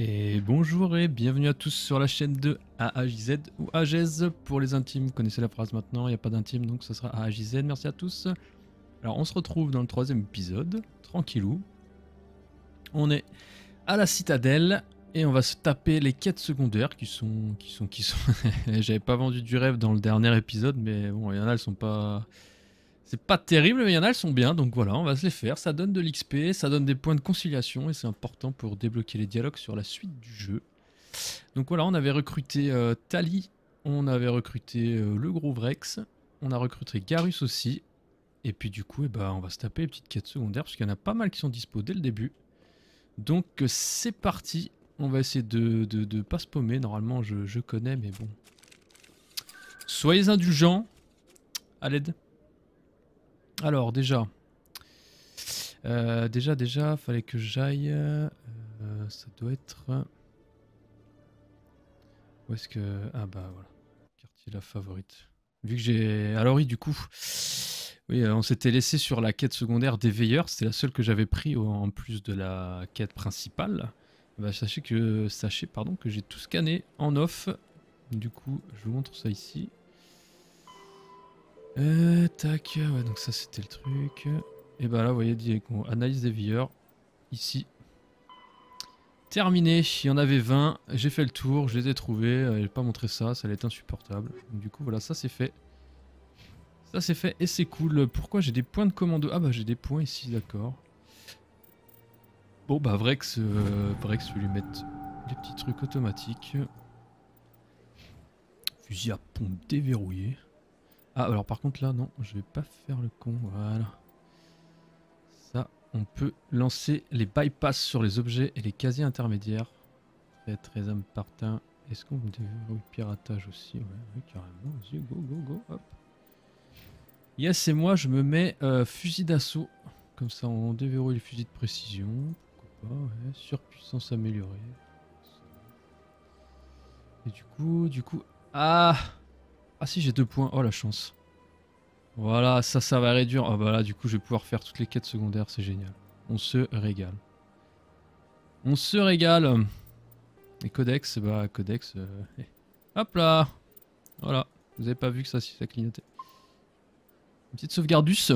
Et bonjour et bienvenue à tous sur la chaîne de AAJZ ou AGZ pour les intimes. Vous connaissez la phrase maintenant, il n'y a pas d'intime donc ce sera AAJZ. Merci à tous. Alors on se retrouve dans le troisième épisode, tranquillou. On est à la citadelle et on va se taper les quêtes secondaires qui sont. J'avais pas vendu du rêve dans le dernier épisode, mais bon, il y en a, elles sont pas. C'est pas terrible, mais il y en a, elles sont bien, donc voilà, on va se les faire. Ça donne de l'XP, ça donne des points de conciliation, et c'est important pour débloquer les dialogues sur la suite du jeu. Donc voilà, on avait recruté Tali, on avait recruté le gros Vrex, on a recruté Garus aussi, et puis du coup, on va se taper les petites quêtes secondaires, parce qu'il y en a pas mal qui sont dispo dès le début. Donc c'est parti, on va essayer de pas se paumer, normalement je connais, mais bon. Soyez indulgents, à l'aide. Alors déjà, fallait que j'aille. Ça doit être. Où est-ce que. Ah bah voilà. Quartier la favorite. Vu que j'ai. Alors oui, du coup. Oui, on s'était laissé sur la quête secondaire des veilleurs. C'était la seule que j'avais pris en plus de la quête principale. Bah, sachez que j'ai tout scanné en off. Du coup, je vous montre ça ici. Tac, ouais, donc ça c'était le truc. Et bah là, vous voyez, analyse des veilleurs. Ici. Terminé, il y en avait 20. J'ai fait le tour, je les ai trouvés. J'ai pas montré ça, ça allait être insupportable. Donc, du coup, voilà, ça c'est fait. Ça c'est fait et c'est cool. Pourquoi j'ai des points de commando? Ah bah j'ai des points ici, d'accord. Bon bah Vrex, je vais lui mettre des petits trucs automatiques. Fusil à pompe déverrouillé. Ah alors par contre là non, je vais pas faire le con, voilà. Ça, on peut lancer les bypass sur les objets et les casiers intermédiaires. Très très important. Est-ce qu'on déverrouille piratage aussi? Ouais, oui, carrément. Vas-y, go, go, go, hop. Yes, et moi je me mets fusil d'assaut. Comme ça on déverrouille le fusil de précision. Pourquoi pas, ouais. Surpuissance améliorée. Et du coup... Ah! Ah si, j'ai 2 points. Oh la chance. Voilà, ça va réduire. Ah bah là, du coup, je vais pouvoir faire toutes les quêtes secondaires. C'est génial. On se régale. On se régale. Et codex, bah codex... Hop là! Voilà. Vous avez pas vu que ça clignotait. Une petite sauvegardus.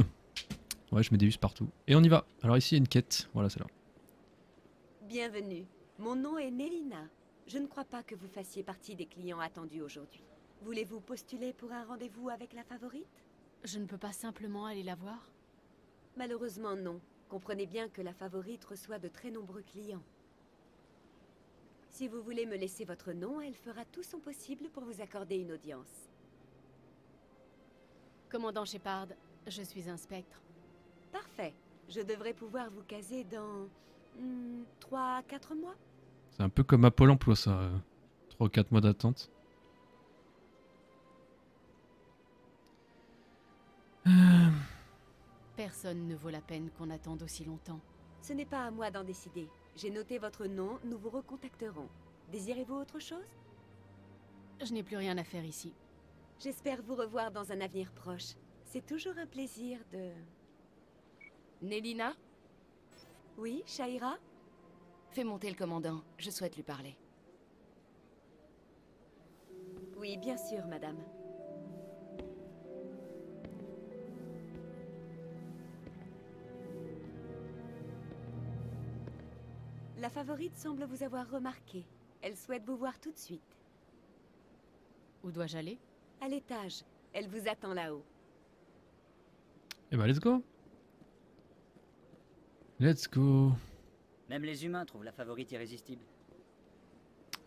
Ouais, je mets des us partout. Et on y va. Alors ici, il y a une quête. Voilà, c'est là. Bienvenue. Mon nom est Nélina. Je ne crois pas que vous fassiez partie des clients attendus aujourd'hui. Voulez-vous postuler pour un rendez-vous avec la favorite? Je ne peux pas simplement aller la voir? Malheureusement non. Comprenez bien que la favorite reçoit de très nombreux clients. Si vous voulez me laisser votre nom, elle fera tout son possible pour vous accorder une audience. Commandant Shepard, je suis un spectre. Parfait. Je devrais pouvoir vous caser dans... 3 à 4 mois. C'est un peu comme à Pôle emploi, ça. 3 ou 4 mois d'attente. Personne ne vaut la peine qu'on attende aussi longtemps. Ce n'est pas à moi d'en décider. J'ai noté votre nom, nous vous recontacterons. Désirez-vous autre chose? Je n'ai plus rien à faire ici. J'espère vous revoir dans un avenir proche. C'est toujours un plaisir de... Nélina? Oui, Shaira? Fais monter le commandant, je souhaite lui parler. Oui, bien sûr, madame. La favorite semble vous avoir remarqué. Elle souhaite vous voir tout de suite. Où dois-je aller? À l'étage. Elle vous attend là-haut. Et bah, let's go. Let's go. Même les humains trouvent la favorite irrésistible.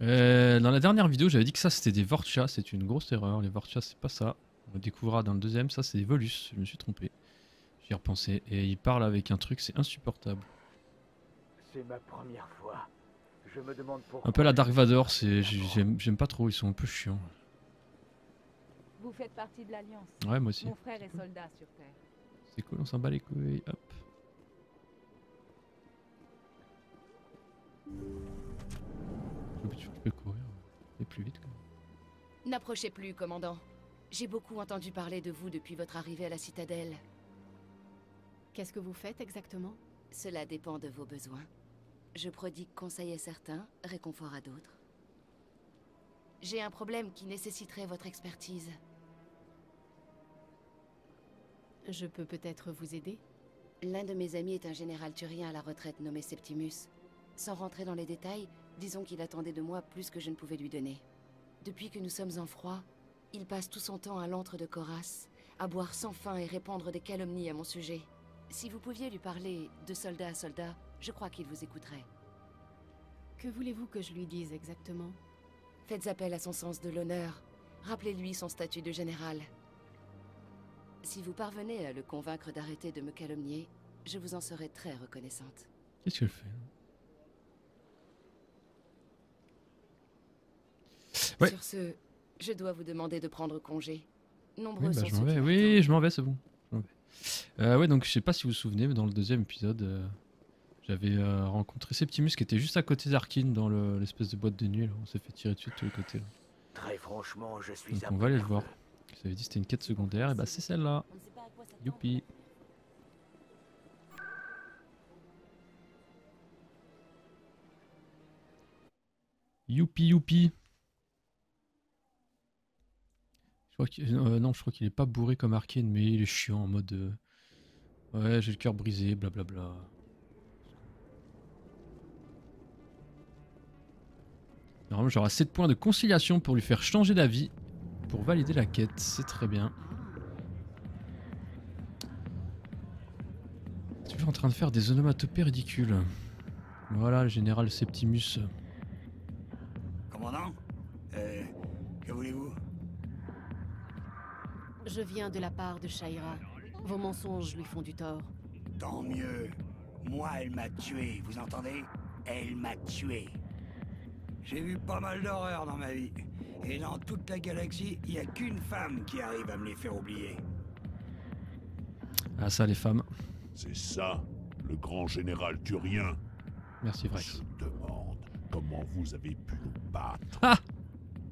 Dans la dernière vidéo, j'avais dit que ça c'était des Vorchas. C'est une grosse erreur. Les Vorchas, c'est pas ça. On découvrira dans le deuxième. Ça, c'est des Volus. Je me suis trompé. J'y ai repensé. Et il parle avec un truc, c'est insupportable. C'est ma première fois. Je me demande pourquoi. Un peu la Dark Vador. J'aime pas trop. Ils sont un peu chiants. Vous faites partie de l'Alliance. Ouais, moi aussi. Mon frère est soldat sur Terre. C'est cool, on s'en bat les couilles. Hop. Je peux courir. Et plus vite, quoi. N'approchez plus, commandant. J'ai beaucoup entendu parler de vous depuis votre arrivée à la citadelle. Qu'est-ce que vous faites exactement? Cela dépend de vos besoins. Je prodigue conseil à certains, réconfort à d'autres. J'ai un problème qui nécessiterait votre expertise. Je peux peut-être vous aider? L'un de mes amis est un général turien à la retraite nommé Septimus. Sans rentrer dans les détails, disons qu'il attendait de moi plus que je ne pouvais lui donner. Depuis que nous sommes en froid, il passe tout son temps à l'antre de Coras, à boire sans fin et répandre des calomnies à mon sujet. Si vous pouviez lui parler de soldat à soldat, je crois qu'il vous écouterait. Que voulez-vous que je lui dise exactement? Faites appel à son sens de l'honneur. Rappelez-lui son statut de général. Si vous parvenez à le convaincre d'arrêter de me calomnier, je vous en serai très reconnaissante. Qu'est-ce qu'elle fait? Ouais. Sur ce, je dois vous demander de prendre congé. Nombreux Oui, bah, sont je ceux m'en qui vais. m'attendent. Oui, je m'en vais, c'est bon. Je m'en vais. Ouais, donc je sais pas si vous vous souvenez, mais dans le deuxième épisode, j'avais rencontré Septimus qui était juste à côté d'Arkin dans l'espèce de boîte de nuit. Là. On s'est fait tirer dessus de tous les côtés. Là. Très franchement, je suis Donc un on peu va aller le nerveux. voir. Ça avait dit que c'était une quête secondaire, et bah c'est celle-là. Youpi. Youpi youpi. Je crois non, je crois qu'il est pas bourré comme Arkane, mais il est chiant en mode ouais, j'ai le cœur brisé, blablabla. Normalement, j'aurai 7 points de conciliation pour lui faire changer d'avis pour valider la quête, c'est très bien. Toujours en train de faire des onomatopées ridicules. Voilà, le général Septimus. Commandant, que voulez-vous? Je viens de la part de Shaira. Vos mensonges lui font du tort. Tant mieux. Moi, elle m'a tué, vous entendez? Elle m'a tué. J'ai vu pas mal d'horreurs dans ma vie. Et dans toute la galaxie, il n'y a qu'une femme qui arrive à me les faire oublier. Ah ça, les femmes. C'est ça, le grand général turien. Merci, Vrax. Je me demande comment vous avez pu nous battre. Ah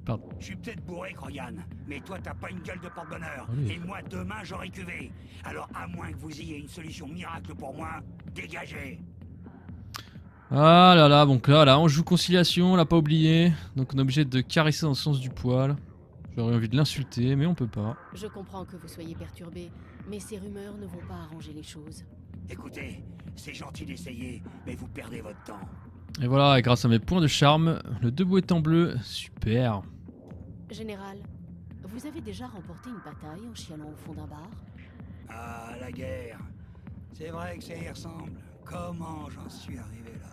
pardon. Je suis peut-être bourré, Krogan, mais toi, t'as pas une gueule de porte-bonheur. Oui. Et moi, demain, j'aurai cuvé. Alors, à moins que vous ayez une solution miracle pour moi, dégagez. Ah là là, donc là, on joue conciliation, on l'a pas oublié. Donc on est obligé de caresser dans le sens du poil. J'aurais envie de l'insulter, mais on peut pas. Je comprends que vous soyez perturbé, mais ces rumeurs ne vont pas arranger les choses. Écoutez, c'est gentil d'essayer, mais vous perdez votre temps. Et voilà, et grâce à mes points de charme, le debout est en bleu. Super. Général, vous avez déjà remporté une bataille en chialant au fond d'un bar? Ah, la guerre. C'est vrai que ça y ressemble. Comment j'en suis arrivé là?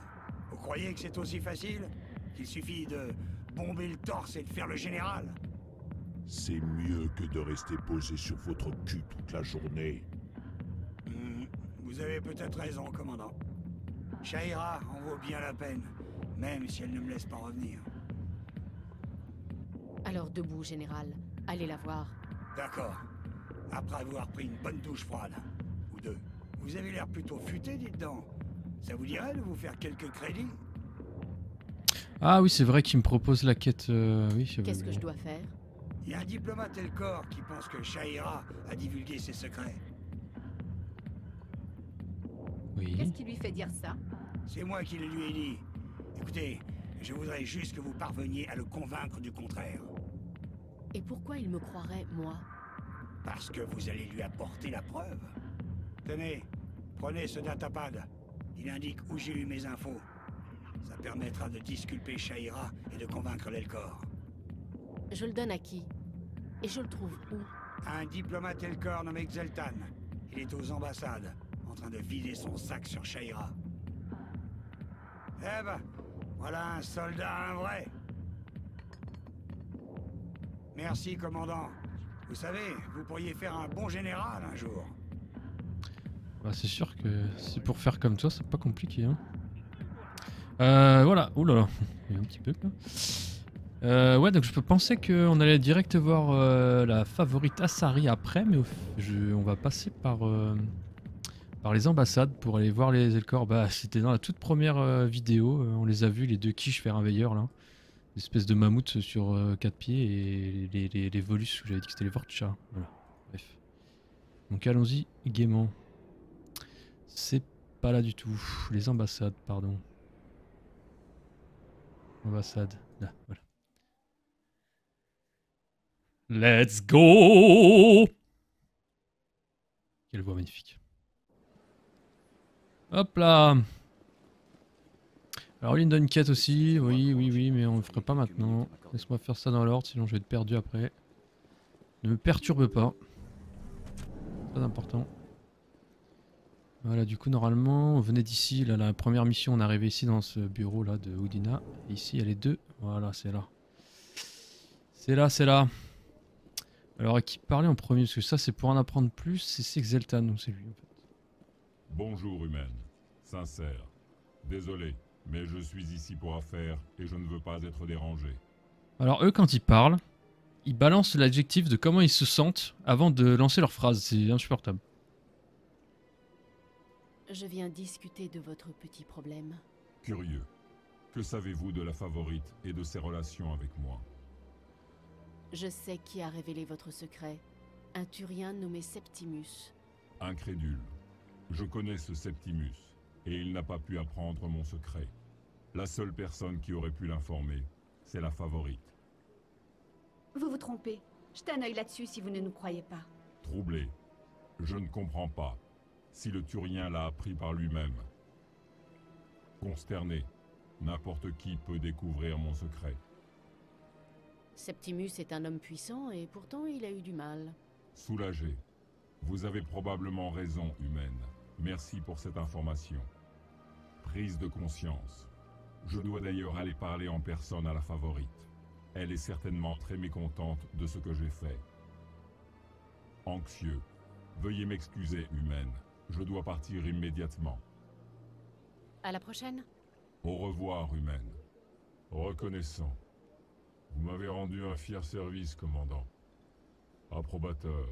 Vous croyez que c'est aussi facile? Qu'il suffit de bomber le torse et de faire le général? C'est mieux que de rester posé sur votre cul toute la journée. Vous avez peut-être raison, commandant. Shaira en vaut bien la peine, même si elle ne me laisse pas revenir. Alors debout, général. Allez la voir. D'accord. Après avoir pris une bonne douche froide. Ou deux. Vous avez l'air plutôt futé, dites donc. Ça vous dirait de vous faire quelques crédits? Ah oui, c'est vrai qu'il me propose la quête. Oui, Qu'est-ce que je dois faire? Il y a un diplomate Elcor qui pense que Shaira a divulgué ses secrets. Oui. Qu'est-ce qui lui fait dire ça? C'est moi qui le lui ai dit. Écoutez, je voudrais juste que vous parveniez à le convaincre du contraire. Et pourquoi il me croirait, moi? Parce que vous allez lui apporter la preuve. Tenez, prenez ce datapad. Il indique où j'ai eu mes infos. Ça permettra de disculper Shaira et de convaincre l'Elcor. Je le donne à qui? Et je le trouve où? Un diplomate Elcor nommé Xeltan. Il est aux ambassades, en train de vider son sac sur Shaira. Eh ben, voilà un soldat, un vrai. Merci, commandant. Vous savez, vous pourriez faire un bon général un jour. Bah, c'est sûr que c'est pour faire comme toi, c'est pas compliqué. Hein. Voilà, ouh là là, il y a un petit peu quoi. Ouais, donc je peux penser qu'on allait direct voir la favorite Asari après, mais on va passer par les ambassades pour aller voir les Elcor. Bah, c'était dans la toute première vidéo, on les a vus, les deux quiches faire un veilleur là. Une espèce de mammouth sur 4 pieds et les Volus, j'avais dit que c'était les Vortchas. Voilà, bref. Donc allons-y gaiement. C'est pas là du tout, les ambassades, pardon. Ambassade. Là, voilà. Let's go! Quelle voix magnifique. Hop là! Alors, il donne une quête aussi. Oui, oui, oui, mais on le fera pas maintenant. Laisse-moi faire ça dans l'ordre, sinon je vais être perdu après. Ne me perturbe pas. Très important. Voilà, du coup, normalement, on venait d'ici. Là, la première mission, on est arrivé ici dans ce bureau là de Udina. Et ici, il y a les deux. Voilà, c'est là. C'est là, c'est là. Alors, à qui parler en premier? Parce que ça, c'est pour en apprendre plus. C'est Xeltan, donc c'est lui en fait. Bonjour, humaine. Sincère. Désolé, mais je suis ici pour affaires et je ne veux pas être dérangé. Alors, eux, quand ils parlent, ils balancent l'adjectif de comment ils se sentent avant de lancer leur phrase. C'est insupportable. Je viens discuter de votre petit problème. Curieux. Que savez-vous de la favorite et de ses relations avec moi? Je sais qui a révélé votre secret. Un Turien nommé Septimus. Incrédule. Je connais ce Septimus, et il n'a pas pu apprendre mon secret. La seule personne qui aurait pu l'informer, c'est la favorite. Vous vous trompez. Jetez un œil là-dessus si vous ne nous croyez pas. Troublé. Je ne comprends pas. Si le Turien l'a appris par lui-même. Consterné. N'importe qui peut découvrir mon secret. Septimus est un homme puissant et pourtant il a eu du mal. Soulagé. Vous avez probablement raison, humaine. Merci pour cette information. Prise de conscience. Je dois d'ailleurs aller parler en personne à la favorite. Elle est certainement très mécontente de ce que j'ai fait. Anxieux. Veuillez m'excuser, humaine. Je dois partir immédiatement. À la prochaine. Au revoir, humaine. Reconnaissant. Vous m'avez rendu un fier service, commandant. Approbateur.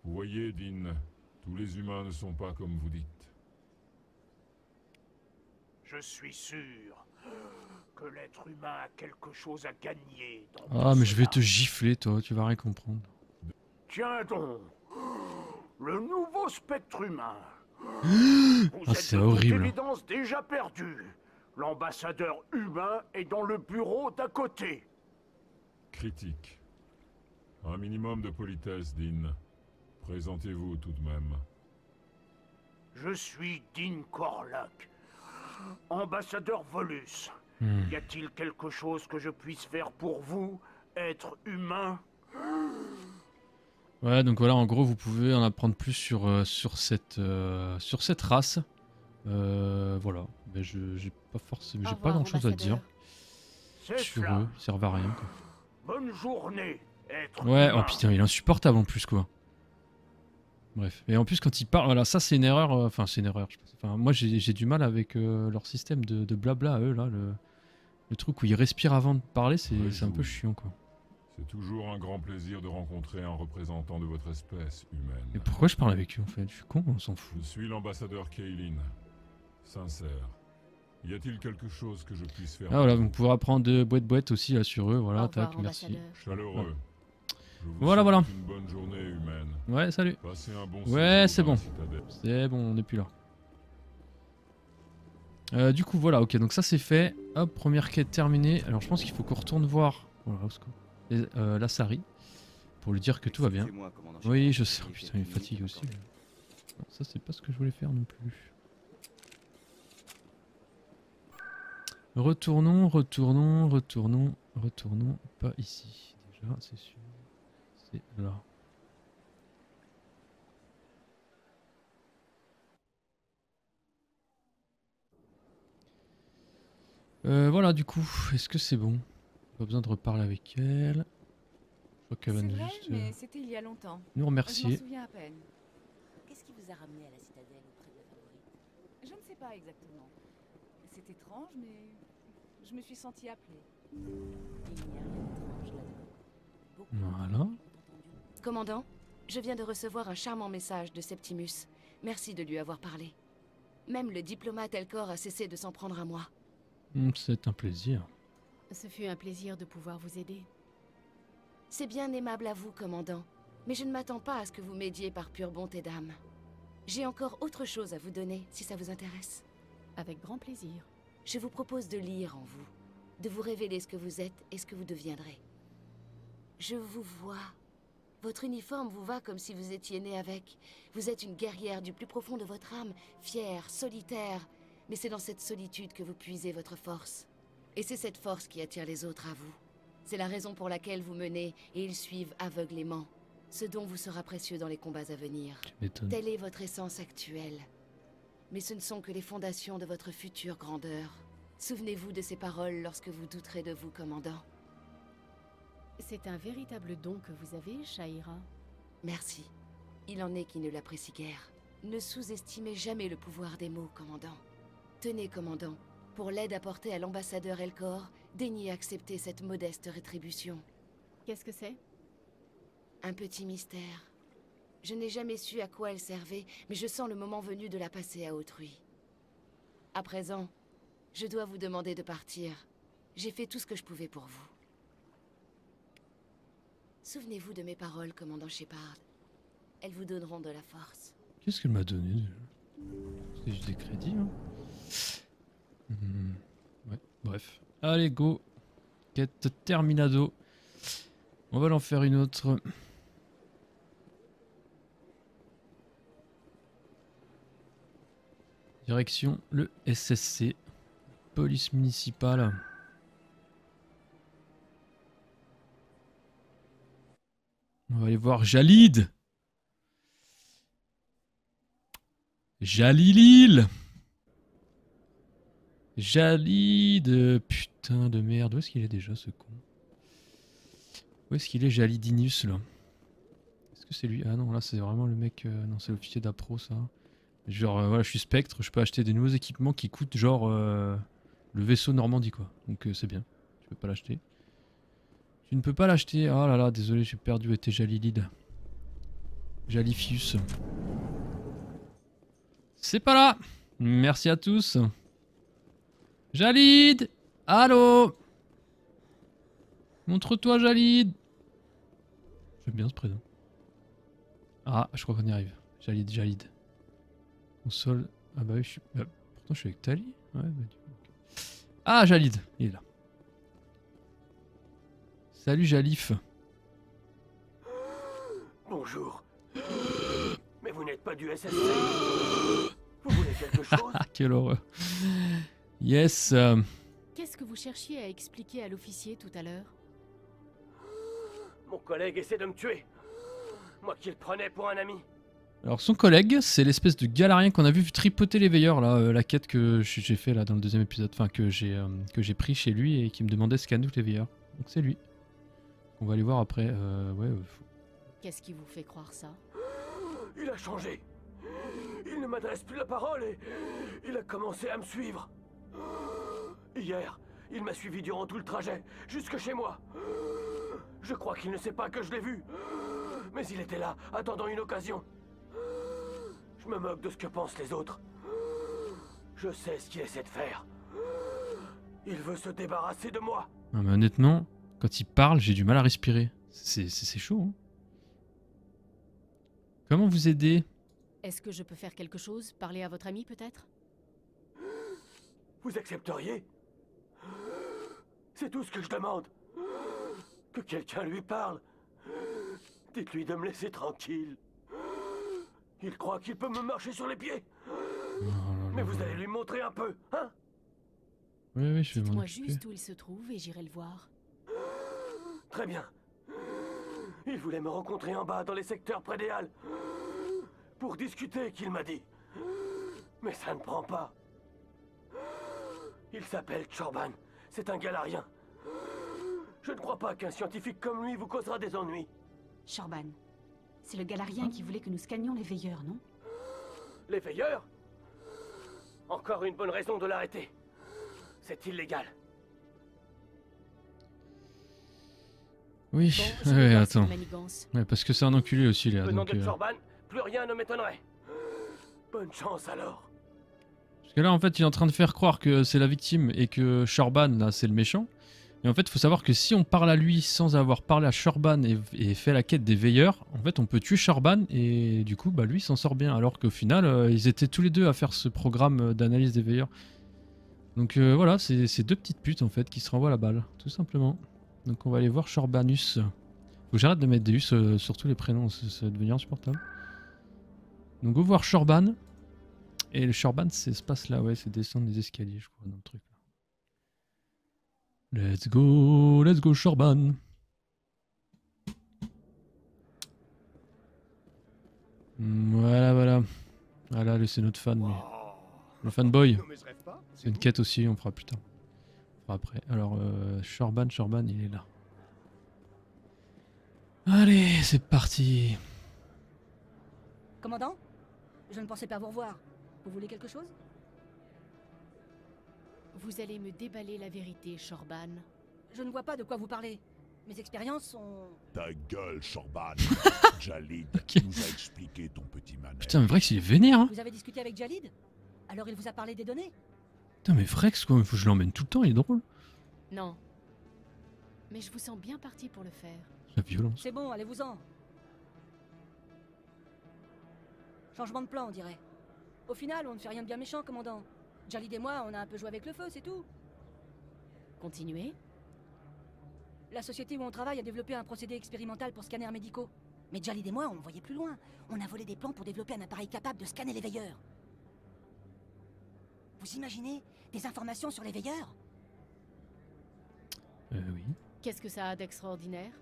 Vous voyez, Dean, tous les humains ne sont pas comme vous dites. Je suis sûr que l'être humain a quelque chose à gagner dans Ah, tout mais je vais cela. te gifler, toi. Tu vas rien comprendre. Tiens donc, le nouveau spectre humain. Vous Ah, êtes c'est de toute horrible. évidence déjà perdu. L'ambassadeur humain est dans le bureau d'à côté. Critique. Un minimum de politesse, Dean. Présentez-vous tout de même. Je suis Dean Corlac, ambassadeur Volus. Y a-t-il quelque chose que je puisse faire pour vous, être humain? Ouais, donc voilà, en gros, vous pouvez en apprendre plus sur cette race. Voilà. Mais j'ai pas forcément, j'ai pas grand chose à dire C'est sur cela. eux. Ils servent à rien, quoi. Bonne journée, être Ouais, humain. oh putain, il est insupportable en plus, quoi. Bref. Et en plus, quand il parle, voilà, ça c'est une erreur. Enfin, c'est une erreur, je pense. Enfin, moi j'ai du mal avec leur système de blabla à eux, là. Le truc où ils respirent avant de parler, c'est un peu chiant, quoi. C'est toujours un grand plaisir de rencontrer un représentant de votre espèce humaine. Et pourquoi je parle avec eux, en fait? Je suis con, on s'en fout. Je suis l'ambassadeur Kaylin. Sincère. Y a-t-il quelque chose que je puisse faire Ah voilà, pour vous pouvez apprendre de boîte aussi là sur eux, voilà, Au revoir, tac, merci. ambassadeur. vous chaleureux? Je vous Voilà, souhaite voilà. une bonne journée, humaine. Ouais, salut. Passez un bon Ouais, séjour c'est dans la bon. citadelle. C'est bon, on n'est plus là. Du coup, voilà, ok, donc ça c'est fait. Hop, première quête terminée. Alors je pense qu'il faut qu'on retourne voir la Sari pour lui dire que tout va bien. Oui, je sais. Oh, putain, il me fatigue aussi. Non, ça c'est pas ce que je voulais faire non plus. Retournons. Pas ici, déjà, c'est sûr. C'est là. Voilà, du coup, est-ce que c'est bon? Pas besoin de reparler avec elle. Je crois qu'elle va C'est nous vrai, juste mais c'était il y a longtemps. nous Je m'en remercier. souviens à peine. Qu'est-ce qui vous a ramené à la citadelle auprès de la favorite? Je ne sais pas exactement. C'est étrange, mais je me suis sentie appelée. Il n'y a rien d'étrange là-dedans. Beaucoup Voilà. ont entendu. Commandant, je viens de recevoir un charmant message de Septimus. Merci de lui avoir parlé. Même le diplomate Elcor a cessé de s'en prendre à moi. C'est un plaisir. Ce fut un plaisir de pouvoir vous aider. C'est bien aimable à vous, commandant. Mais je ne m'attends pas à ce que vous m'aidiez par pure bonté d'âme. J'ai encore autre chose à vous donner, si ça vous intéresse. Avec grand plaisir. Je vous propose de lire en vous. de vous révéler ce que vous êtes et ce que vous deviendrez. Je vous vois. Votre uniforme vous va comme si vous étiez né avec. Vous êtes une guerrière du plus profond de votre âme, fière, solitaire. Mais c'est dans cette solitude que vous puisez votre force. Et c'est cette force qui attire les autres à vous. C'est la raison pour laquelle vous menez et ils suivent aveuglément. Ce dont vous sera précieux dans les combats à venir. Telle est votre essence actuelle. Mais ce ne sont que les fondations de votre future grandeur. Souvenez-vous de ces paroles lorsque vous douterez de vous, commandant. C'est un véritable don que vous avez, Sha'ira. Merci. Il en est qui ne l'apprécient guère. Ne sous-estimez jamais le pouvoir des mots, commandant. Tenez, commandant. Pour l'aide apportée à l'ambassadeur Elcor, daignez accepter cette modeste rétribution. Qu'est-ce que c'est? Un petit mystère. Je n'ai jamais su à quoi elle servait, mais je sens le moment venu de la passer à autrui. À présent, je dois vous demander de partir. J'ai fait tout ce que je pouvais pour vous. Souvenez-vous de mes paroles, commandant Shepard. Elles vous donneront de la force. Qu'est-ce qu'elle m'a donné déjà? C'est juste des crédits, hein. Ouais, bref. Allez, go. Quête terminado. On va l'en faire une autre. Direction le SSC. Police municipale. On va aller voir Jalid. Jalilil. Jalid. Putain de merde. Où est-ce qu'il est déjà ce con? Où est-ce qu'il est Jalidinus là? Est-ce que c'est lui? Ah non, là c'est vraiment le mec... non, c'est l'officier d'appro ça. Genre voilà, je suis Spectre, je peux acheter des nouveaux équipements qui coûtent genre le vaisseau Normandie quoi. Donc c'est bien. Je peux pas l'acheter. Tu ne peux pas l'acheter. Oh là là, désolé, j'ai perdu où était Jalilid. Jalifius. C'est pas là. Merci à tous. Jalid. Allô. Montre-toi Jalid. J'aime bien ce prénom. Ah, je crois qu'on y arrive. Jalid. Console. Ah bah oui, je suis... pourtant je suis avec Tali. Ouais, bah, du coup, Ah, Jalid. Il est là. Salut Jalif. Bonjour. Mais vous n'êtes pas du SSC. Vous voulez quelque chose? Quelle horreur. Yes. Qu'est-ce que vous cherchiez à expliquer à l'officier tout à l'heure? Mon collègue essaie de me tuer. Moi qui le prenais pour un ami. Alors son collègue, c'est l'espèce de galarien qu'on a vu tripoter les veilleurs là, la quête que j'ai fait là dans le deuxième épisode, enfin que j'ai pris chez lui et qui me demandait ce qu'à nous les veilleurs. Donc c'est lui. On va aller voir après. Ouais. Qu'est-ce qui vous fait croire ça? Il a changé. Il ne m'adresse plus la parole et il a commencé à me suivre. Hier, il m'a suivi durant tout le trajet, jusque chez moi. Je crois qu'il ne sait pas que je l'ai vu. Mais il était là, attendant une occasion. Je me moque de ce que pensent les autres. Je sais ce qu'il essaie de faire. Il veut se débarrasser de moi. Non mais honnêtement, quand il parle, j'ai du mal à respirer. C'est chaud, hein. Comment vous aider? Est-ce que je peux faire quelque chose? Parler à votre ami peut-être? Vous accepteriez? C'est tout ce que je demande. Que quelqu'un lui parle. Dites-lui de me laisser tranquille. Il croit qu'il peut me marcher sur les pieds. Mais vous allez lui montrer un peu, hein? Oui, je vais m'en Dites-moi occuper. juste où il se trouve et j'irai le voir. Très bien. Il voulait me rencontrer en bas, dans les secteurs près des halles. Pour discuter, qu'il m'a dit. Mais ça ne prend pas. Il s'appelle Chorban. C'est un galarien. Je ne crois pas qu'un scientifique comme lui vous causera des ennuis. Chorban, c'est le galarien qui voulait que nous scannions les veilleurs, non? Les veilleurs? Encore une bonne raison de l'arrêter. C'est illégal. Oui, Bon, je vais ouais, voir attends. cette manigance. Ouais, parce que c'est un enculé aussi, là. Venant Donc, de Chorban, plus rien ne m'étonnerait. Bonne chance alors. Parce que là, en fait, il est en train de faire croire que c'est la victime et que Chorban, là, c'est le méchant. Et en fait, il faut savoir que si on parle à lui sans avoir parlé à Chorban et fait la quête des veilleurs, en fait, on peut tuer Chorban et du coup, bah, lui, il s'en sort bien. Alors qu'au final, ils étaient tous les deux à faire ce programme d'analyse des veilleurs. Donc voilà, c'est ces deux petites putes en fait qui se renvoient la balle, tout simplement. Donc on va aller voir Shorbanus. Faut que j'arrête de mettre des us sur tous les prénoms, ça va devenir insupportable. Donc on va voir Shorban. Et le Shorban, c'est ce passe là, ouais, c'est descendre des escaliers, je crois, dans le truc. Let's go Shorban. Voilà, voilà. Voilà, c'est notre fan, lui. Le fanboy. C'est une quête aussi, on fera plus tard. On fera après. Alors, Shorban, il est là. Allez, c'est parti. Commandant, je ne pensais pas vous revoir. Vous voulez quelque chose? Vous allez me déballer la vérité, Shorban. Je ne vois pas de quoi vous parlez. Mes expériences sont... Ta gueule, Shorban. Jalid nous a expliqué ton petit manège. Putain, mais Vrex, il est vénère, hein. Vous avez discuté avec Jalid? Alors il vous a parlé des données? Putain, mais Vrex, quoi, il faut que je l'emmène tout le temps, il est drôle. Non. Mais je vous sens bien parti pour le faire. La violence. C'est bon, allez-vous-en. Changement de plan, on dirait. Au final, on ne fait rien de bien méchant, commandant. Jalid et moi, on a un peu joué avec le feu, c'est tout. Continuez. La société où on travaille a développé un procédé expérimental pour scanners médicaux. Mais Jalid et moi, on voyait plus loin. On a volé des plans pour développer un appareil capable de scanner les veilleurs. Vous imaginez des informations sur les veilleurs? Oui. Qu'est-ce que ça a d'extraordinaire?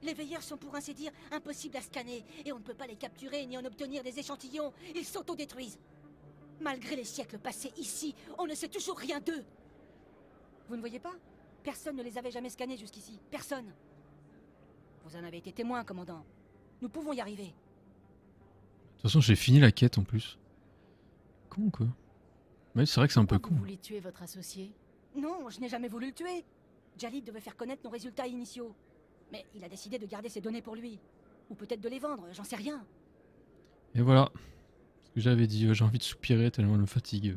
Les veilleurs sont pour ainsi dire impossibles à scanner et on ne peut pas les capturer ni en obtenir des échantillons. Ils s'autodétruisent. Malgré les siècles passés ici, on ne sait toujours rien d'eux. Vous ne voyez pas? Personne ne les avait jamais scannés jusqu'ici. Personne. Vous en avez été témoin, commandant. Nous pouvons y arriver. De toute façon, j'ai fini la quête en plus. Con, quoi. Ouais, c'est vrai que c'est un peu con. Vous voulez tuer votre associé? Non, je n'ai jamais voulu le tuer. Jalid devait faire connaître nos résultats initiaux. Mais il a décidé de garder ses données pour lui. Ou peut-être de les vendre, j'en sais rien. Et voilà. Ce que j'avais dit, j'ai envie de soupirer tellement elle me fatigue.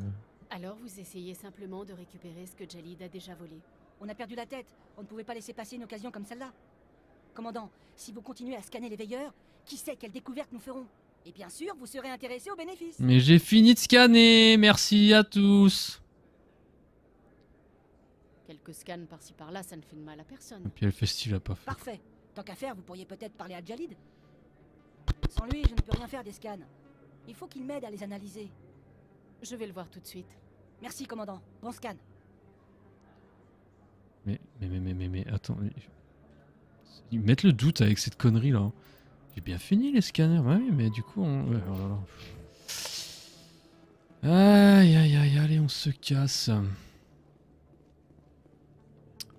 Alors vous essayez simplement de récupérer ce que Jalid a déjà volé. On a perdu la tête. On ne pouvait pas laisser passer une occasion comme celle-là. Commandant, si vous continuez à scanner les veilleurs, qui sait quelle découverte nous ferons? Et bien sûr, vous serez intéressé aux bénéfices. Mais j'ai fini de scanner. Merci à tous. Quelques scans par-ci par-là, ça ne fait de mal à personne. Et puis elle fait style à pas fait. Parfait. Tant qu'à faire, vous pourriez peut-être parler à Jalid. Sans lui, je ne peux rien faire des scans. Il faut qu'il m'aide à les analyser. Je vais le voir tout de suite. Merci, commandant. Bon scan. Mais attends. Ils mettent le doute avec cette connerie là. J'ai bien fini les scanners, ouais, mais du coup on... Ouais, oh là là. Aïe aïe aïe, allez, on se casse. Donc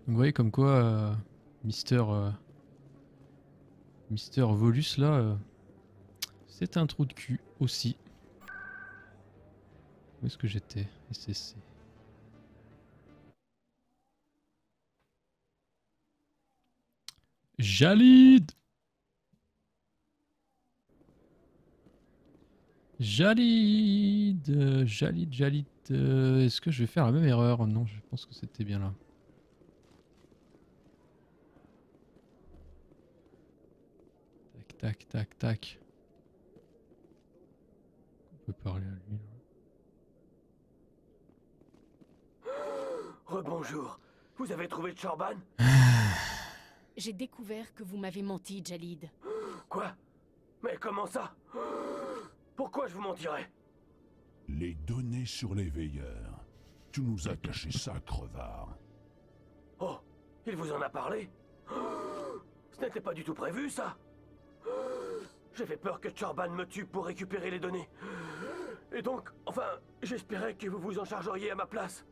vous voyez comme quoi Mister Volus là, c'est un trou de cul aussi. Où est-ce que j'étais? SCC. Jalid! Jalid! Est-ce que je vais faire la même erreur? Non, je pense que c'était bien là. Tac, tac, tac, tac. On peut parler à lui là. Rebonjour. Vous avez trouvé Shorban? J'ai découvert que vous m'avez menti, Jalid. Quoi? Mais comment ça? Pourquoi je vous mentirais? Les données sur les veilleurs. Tu nous as caché ça, crevard. Oh, il vous en a parlé? Ce n'était pas du tout prévu, ça. J'avais peur que Shorban me tue pour récupérer les données. Et donc, enfin, j'espérais que vous vous en chargeriez à ma place.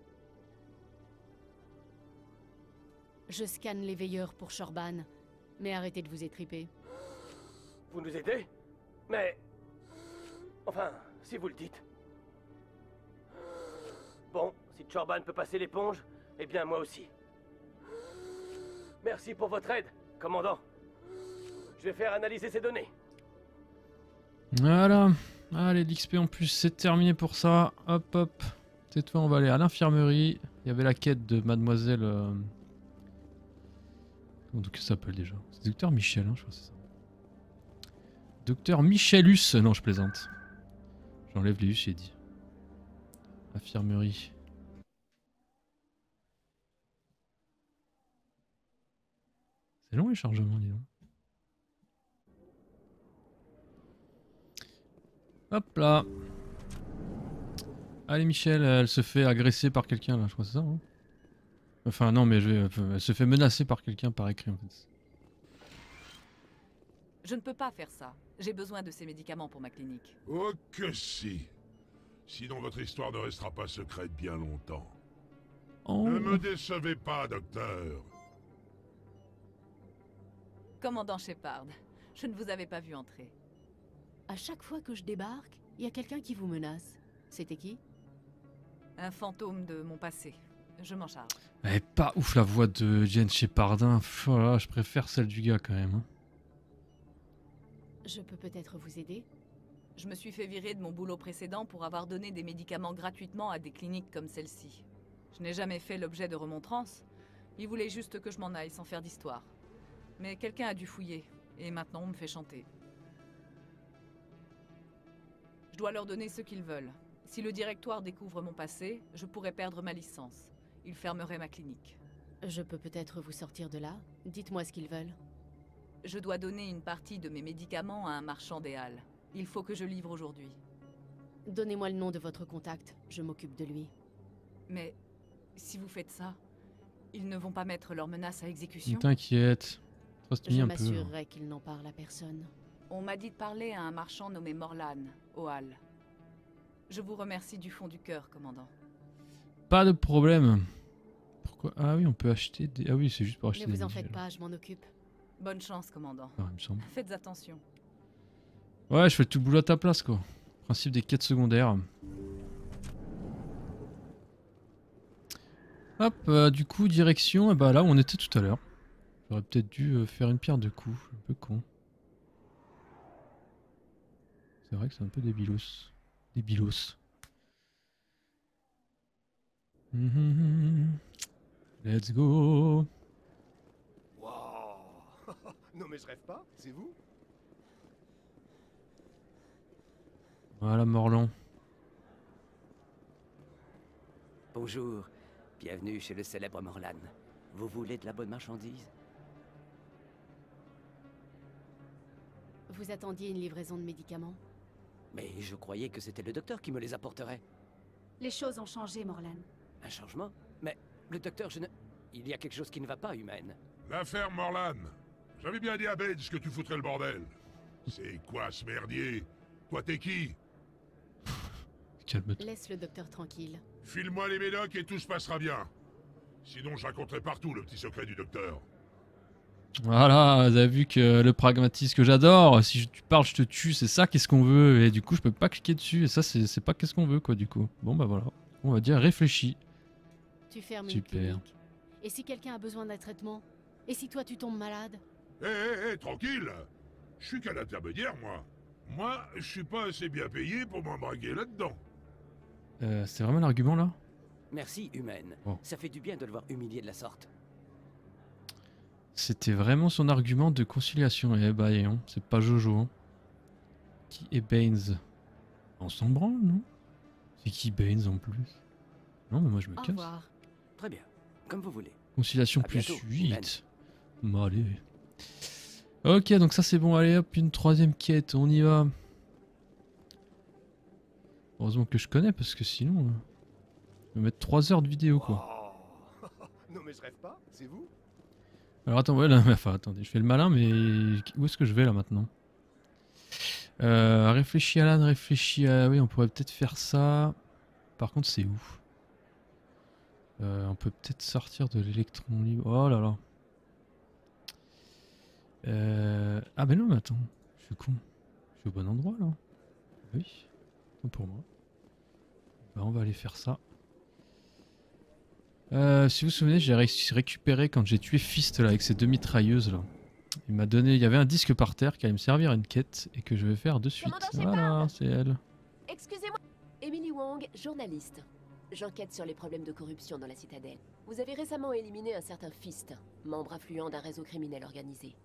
Je scanne les veilleurs pour Shorban, mais arrêtez de vous étriper. Vous nous aidez? Mais... Enfin, si vous le dites. Bon, si Shorban peut passer l'éponge, eh bien moi aussi. Merci pour votre aide, commandant. Je vais faire analyser ces données. Voilà. Allez, l'XP en plus, c'est terminé pour ça. Hop, hop. Cette fois, on va aller à l'infirmerie. Il y avait la quête de mademoiselle... Comment ça s'appelle déjà? C'est Docteur Michel, hein, je crois que c'est ça. Docteur Michelus. Non, je plaisante. J'enlève les us, j'ai dit. Infirmerie. long les chargements, dis donc. Hop là. Allez Michel, elle se fait agresser par quelqu'un là, je crois que c'est ça. Hein, enfin non mais elle se fait menacer par quelqu'un par écrit en fait. Je ne peux pas faire ça. J'ai besoin de ces médicaments pour ma clinique. Oh que si. Sinon votre histoire ne restera pas secrète bien longtemps. Oh. Ne me décevez pas, docteur. Commandant Shepard, je ne vous avais pas vu entrer. À chaque fois que je débarque, il y a quelqu'un qui vous menace. C'était qui? Un fantôme de mon passé. Je m'en charge. Elle est pas ouf la voix de Jen Shepardin. Voilà, je préfère celle du gars quand même. Hein. Je peux peut-être vous aider? Je me suis fait virer de mon boulot précédent pour avoir donné des médicaments gratuitement à des cliniques comme celle-ci. Je n'ai jamais fait l'objet de remontrances. Ils voulaient juste que je m'en aille sans faire d'histoire. Mais quelqu'un a dû fouiller, et maintenant on me fait chanter. Je dois leur donner ce qu'ils veulent. Si le directoire découvre mon passé, je pourrais perdre ma licence. Ils fermeraient ma clinique. Je peux peut-être vous sortir de là? Dites-moi ce qu'ils veulent. Je dois donner une partie de mes médicaments à un marchand des Halles. Il faut que je livre aujourd'hui. Donnez-moi le nom de votre contact, je m'occupe de lui. Mais si vous faites ça, ils ne vont pas mettre leurs menaces à exécution. T'inquiète. Je m'assurerai qu'ils n'en parlent à personne. On m'a dit de parler à un marchand nommé Morlan, aux Halles. Je vous remercie du fond du cœur, commandant. Pas de problème. Pourquoi? Ah oui, on peut acheter des... Ah oui, c'est juste pour acheter des... Ne vous en faites pas, je m'en occupe. Bonne chance, commandant. Ah, il me semble. Faites attention. Ouais, je fais tout le boulot à ta place, quoi. Principe des quêtes secondaires. Hop, du coup, direction, bah là où on était tout à l'heure. J'aurais peut-être dû faire une pierre de coups. Je suis un peu con. C'est vrai que c'est un peu débilos. Débilos. Let's go. Wow. Non mais je rêve pas, c'est vous? Voilà Morlan. Bonjour, bienvenue chez le célèbre Morlan. Vous voulez de la bonne marchandise? Vous attendiez une livraison de médicaments? Mais je croyais que c'était le docteur qui me les apporterait. Les choses ont changé, Morlan. Un changement? Mais le docteur, je ne... Il y a quelque chose qui ne va pas, humaine. L'affaire Morlan. J'avais bien dit à Bates que tu foutrais le bordel. C'est quoi ce merdier? Toi t'es qui? Calme-toi. Laisse le docteur tranquille. File-moi les médocs et tout se passera bien. Sinon je raconterai partout le petit secret du docteur. Voilà, vous avez vu que le pragmatisme que j'adore, si tu parles je te tue, c'est ça qu'est-ce qu'on veut, et du coup je peux pas cliquer dessus, et ça c'est pas qu'est-ce qu'on veut quoi du coup. Bon bah voilà, on va dire réfléchi. Tu fermes Super. une clinique. Et si quelqu'un a besoin d'un traitement? Et si toi tu tombes malade? Hé, tranquille. Je suis qu'un intermédiaire moi. Moi, je suis pas assez bien payé pour m'embraguer là-dedans. C'est vraiment l'argument là? Merci, humaine. Bon. Ça fait du bien de le voir humilié de la sorte. C'était vraiment son argument de conciliation, eh bah hein, c'est pas Jojo. Hein. Qui est Baines? On s'en branle, non? C'est qui Baines en plus? Non mais moi je me Au casse. revoir. Très bien, comme vous voulez. Conciliation À plus bientôt, 8. Bon allez. Ok donc ça c'est bon, allez hop, une troisième quête, on y va. Heureusement que je connais parce que sinon... je vais mettre 3 heures de vidéo quoi. Oh. Non mais je rêve pas, c'est vous? Alors attends, ouais là, enfin attendez, je fais le malin mais où est-ce que je vais là maintenant? Réfléchis Alan, réfléchis à... Oui on pourrait peut-être faire ça. Par contre c'est où? On peut peut-être sortir de l'électron libre. Oh là là. Ah mais non mais attends, je suis con. Je suis au bon endroit là. Oui. Tant pour moi. Bah, on va aller faire ça. Si vous vous souvenez, j'ai récupéré quand j'ai tué Fist là avec ses 2 mitrailleuses là. Il m'a donné, il y avait un disque par terre qui allait me servir à une quête et que je vais faire de suite. Voilà, c'est elle. Excusez-moi. Emily Wong, journaliste. J'enquête sur les problèmes de corruption dans la citadelle. Vous avez récemment éliminé un certain Fist, membre influent d'un réseau criminel organisé.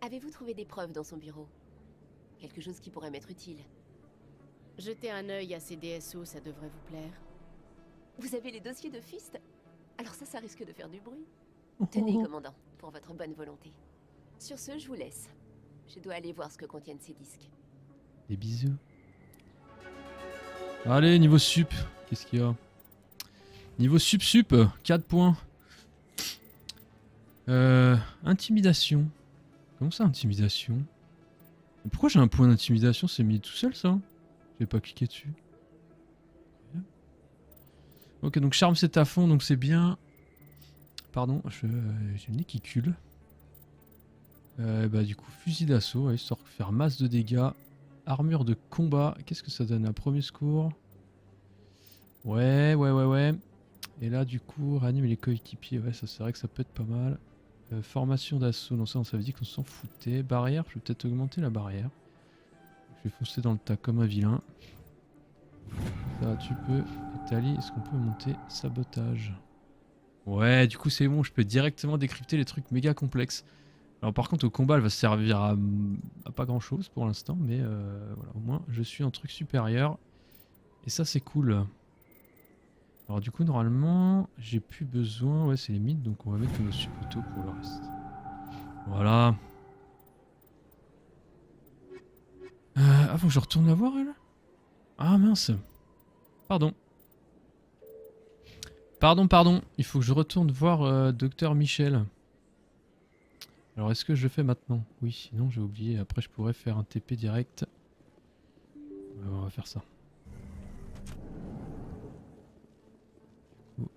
Avez-vous trouvé des preuves dans son bureau? Quelque chose qui pourrait m'être utile? Jetez un œil à ces DSO, ça devrait vous plaire. Vous avez les dossiers de Fist? Alors ça risque de faire du bruit. Tenez, commandant, pour votre bonne volonté. Sur ce, je vous laisse. Je dois aller voir ce que contiennent ces disques. Des bisous. Allez, niveau sup. Qu'est-ce qu'il y a? Niveau sup, 4 points. Intimidation. Comment ça, intimidation? Pourquoi j'ai un point d'intimidation? C'est mis tout seul, ça? J'ai pas cliqué dessus. Ok, donc charme c'est à fond, donc c'est bien. Pardon, j'ai le nez qui cule. Bah du coup, fusil d'assaut, histoire de faire masse de dégâts. Armure de combat, qu'est-ce que ça donne? Un premier secours. Ouais. Et là du coup, réanimer les coéquipiers, ouais, ça c'est vrai que ça peut être pas mal. Formation d'assaut, non ça on s'avait dit qu'on s'en foutait. Barrière, je vais peut-être augmenter la barrière. Je vais foncer dans le tas comme un vilain. Ça tu peux. Et Tali, est-ce qu'on peut monter sabotage? Ouais, du coup c'est bon, je peux directement décrypter les trucs méga complexes. Alors par contre au combat elle va servir à pas grand chose pour l'instant, mais voilà, au moins je suis un truc supérieur. Et ça c'est cool. Alors du coup normalement j'ai plus besoin, ouais c'est les mythes, donc on va mettre nos supportos pour le reste. Voilà. Ah faut que je retourne la voir elle? Ah mince. Pardon, il faut que je retourne voir Docteur Michel. Alors est-ce que je le fais maintenant? Oui, sinon j'ai oublié, après je pourrais faire un TP direct. On va faire ça.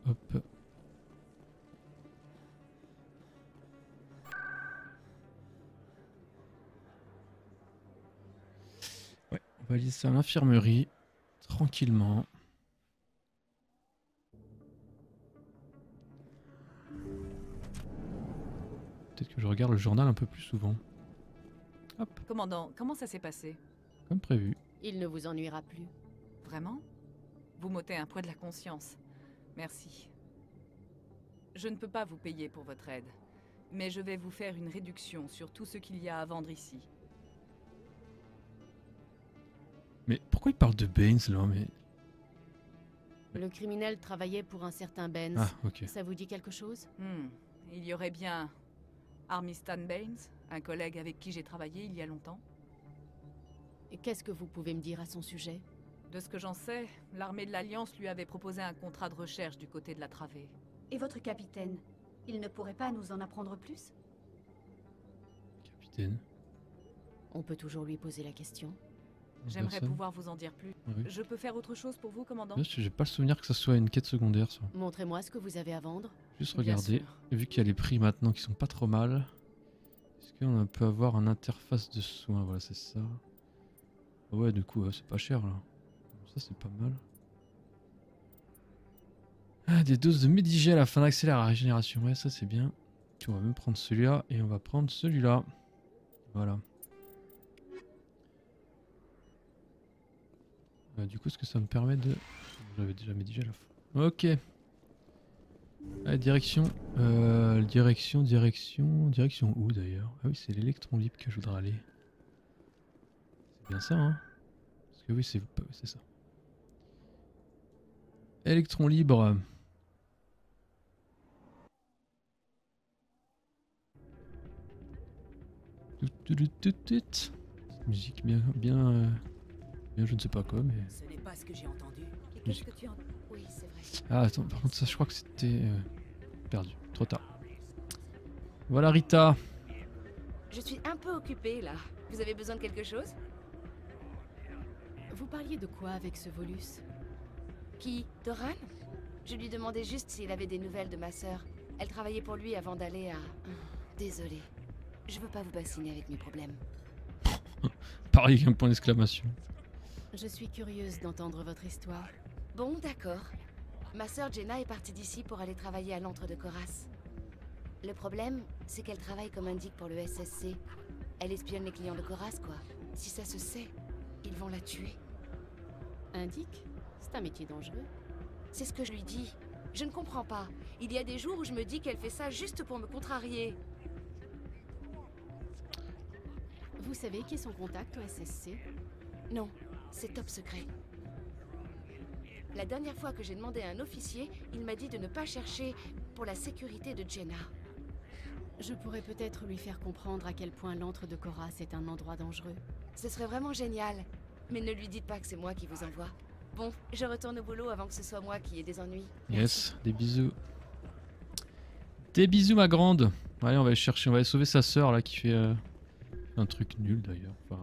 Hop. Ouais, on va aller ça à l'infirmerie, tranquillement. Peut-être que je regarde le journal un peu plus souvent. Hop. Commandant, comment ça s'est passé? Comme prévu. Il ne vous ennuiera plus. Vraiment? Vous m'ôtez un poids de la conscience. Merci. Je ne peux pas vous payer pour votre aide, mais je vais vous faire une réduction sur tout ce qu'il y a à vendre ici. Mais pourquoi il parle de Baines là? Mais... Le criminel travaillait pour un certain Baines. Ah, ok. Ça vous dit quelque chose? Il y aurait bien Armistan Baines, un collègue avec qui j'ai travaillé il y a longtemps. Et qu'est-ce que vous pouvez me dire à son sujet? De ce que j'en sais, l'armée de l'Alliance lui avait proposé un contrat de recherche du côté de la travée. Et votre capitaine, il ne pourrait pas nous en apprendre plus? Capitaine. On peut toujours lui poser la question. J'aimerais pouvoir vous en dire plus. Oui. Je peux faire autre chose pour vous, commandant? J'ai pas le souvenir que ça soit une quête secondaire, ça. Montrez-moi ce que vous avez à vendre. Juste regarder. Vu qu'il y a les prix maintenant qui sont pas trop mal. Est-ce qu'on peut avoir un interface de soins? Voilà, c'est ça. Ouais, du coup, c'est pas cher là. Ça, c'est pas mal. Ah, des doses de Medigel afin d'accélérer la régénération. Ouais, ça, c'est bien. On va même prendre celui-là et on va prendre celui-là. Voilà. Du coup, est-ce que ça me permet de... J'avais déjà Medigel à fond. Ok. Allez, direction. Direction où d'ailleurs? Ah oui, c'est l'électron libre que je voudrais aller. C'est bien ça, hein? Parce que oui, c'est ça. Électron libre. Musique bien, je ne sais pas quoi, mais... Ce n'est pas ce que j'ai entendu. Qu'est-ce que tu entends? Oui, c'est vrai. Ah, attends, par contre, ça, je crois que c'était... perdu. Trop tard. Voilà, Rita. Je suis un peu occupée, là. Vous avez besoin de quelque chose? Vous parliez de quoi avec ce Volus? Qui? Doran? Je lui demandais juste s'il avait des nouvelles de ma sœur. Elle travaillait pour lui avant d'aller à... Désolée. Je veux pas vous bassiner avec mes problèmes. Pareil avec un point d'exclamation. Je suis curieuse d'entendre votre histoire. Bon, d'accord. Ma sœur Jenna est partie d'ici pour aller travailler à l'antre de Koras. Le problème, c'est qu'elle travaille comme indique pour le SSC. Elle espionne les clients de Koras, quoi. Si ça se sait, ils vont la tuer. Indique? C'est un métier dangereux. C'est ce que je lui dis. Je ne comprends pas. Il y a des jours où je me dis qu'elle fait ça juste pour me contrarier. Vous savez qui est son contact au SSC? Non, c'est top secret. La dernière fois que j'ai demandé à un officier, il m'a dit de ne pas chercher pour la sécurité de Jenna. Je pourrais peut-être lui faire comprendre à quel point l'antre de Koras est un endroit dangereux. Ce serait vraiment génial. Mais ne lui dites pas que c'est moi qui vous envoie. Bon, je retourne au boulot avant que ce soit moi qui ai des ennuis. Yes, des bisous. Des bisous ma grande. Allez, on va aller chercher, on va aller sauver sa sœur là qui fait un truc nul d'ailleurs. Enfin,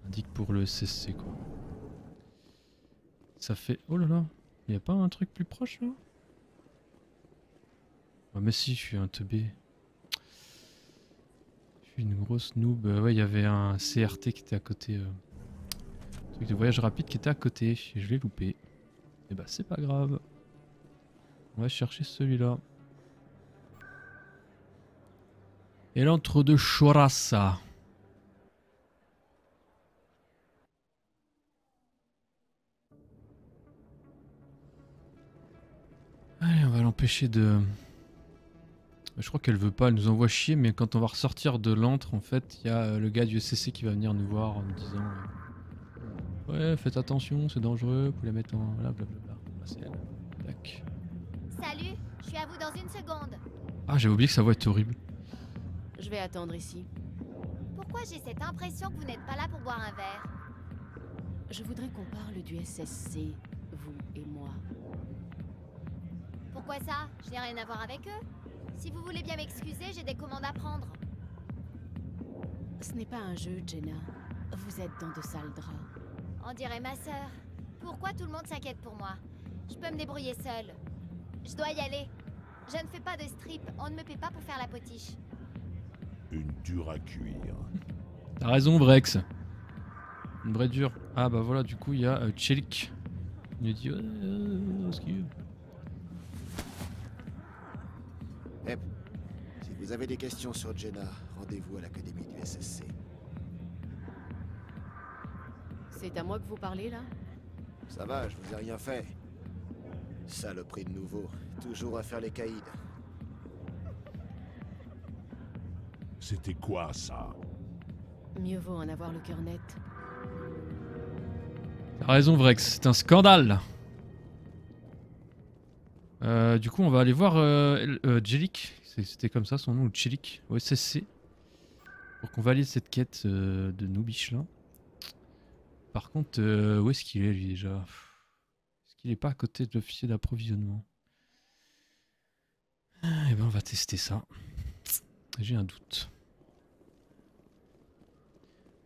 indique pour le SSC quoi. Ça fait... Oh là là, y a pas un truc plus proche là? Ah mais si, je suis un teubé. Je suis une grosse noob. Ouais, il y avait un CRT qui était à côté. Un truc de voyage rapide qui était à côté. Et je l'ai loupé. Et bah c'est pas grave. On va chercher celui-là. Et l'antre de Chorassa. Allez, on va l'empêcher de... Je crois qu'elle veut pas, elle nous envoie chier, mais quand on va ressortir de l'antre, en fait, il y a le gars du SCC qui va venir nous voir en nous disant ouais, faites attention, c'est dangereux, vous pouvez les mettre en... Voilà, blablabla. Là, c'est elle. Tac. Salut, je suis à vous dans une seconde. Ah, j'avais oublié que sa voix était horrible. Je vais attendre ici. Pourquoi j'ai cette impression que vous n'êtes pas là pour boire un verre? Je voudrais qu'on parle du SSC, vous et moi. Pourquoi ça? Je n'ai rien à voir avec eux. Si vous voulez bien m'excuser, j'ai des commandes à prendre. Ce n'est pas un jeu, Jenna. Vous êtes dans de sales draps. On dirait ma sœur. Pourquoi tout le monde s'inquiète pour moi? Je peux me débrouiller seule. Je dois y aller. Je ne fais pas de strip. On ne me paie pas pour faire la potiche. Une dure à cuire. T'as raison, Vrex. Une vraie dure. Ah bah voilà, du coup, il y a Chelik. Il nous dit ce qu'il veut. Eh, si vous avez des questions sur Jenna, rendez-vous à l'académie du SSC. C'est à moi que vous parlez là? Ça va, je vous ai rien fait. Saloperie de nouveau, toujours à faire les caïds. C'était quoi ça? Mieux vaut en avoir le cœur net. T'as raison, Vrex, c'est un scandale. Du coup, on va aller voir Chelik. C'était comme ça son nom, Chelik, au SSC. Pour qu'on valide cette quête de Noobish là. Par contre, où est-ce qu'il est lui déjà? Est-ce qu'il est pas à côté de l'officier d'approvisionnement? Eh ben, on va tester ça. J'ai un doute.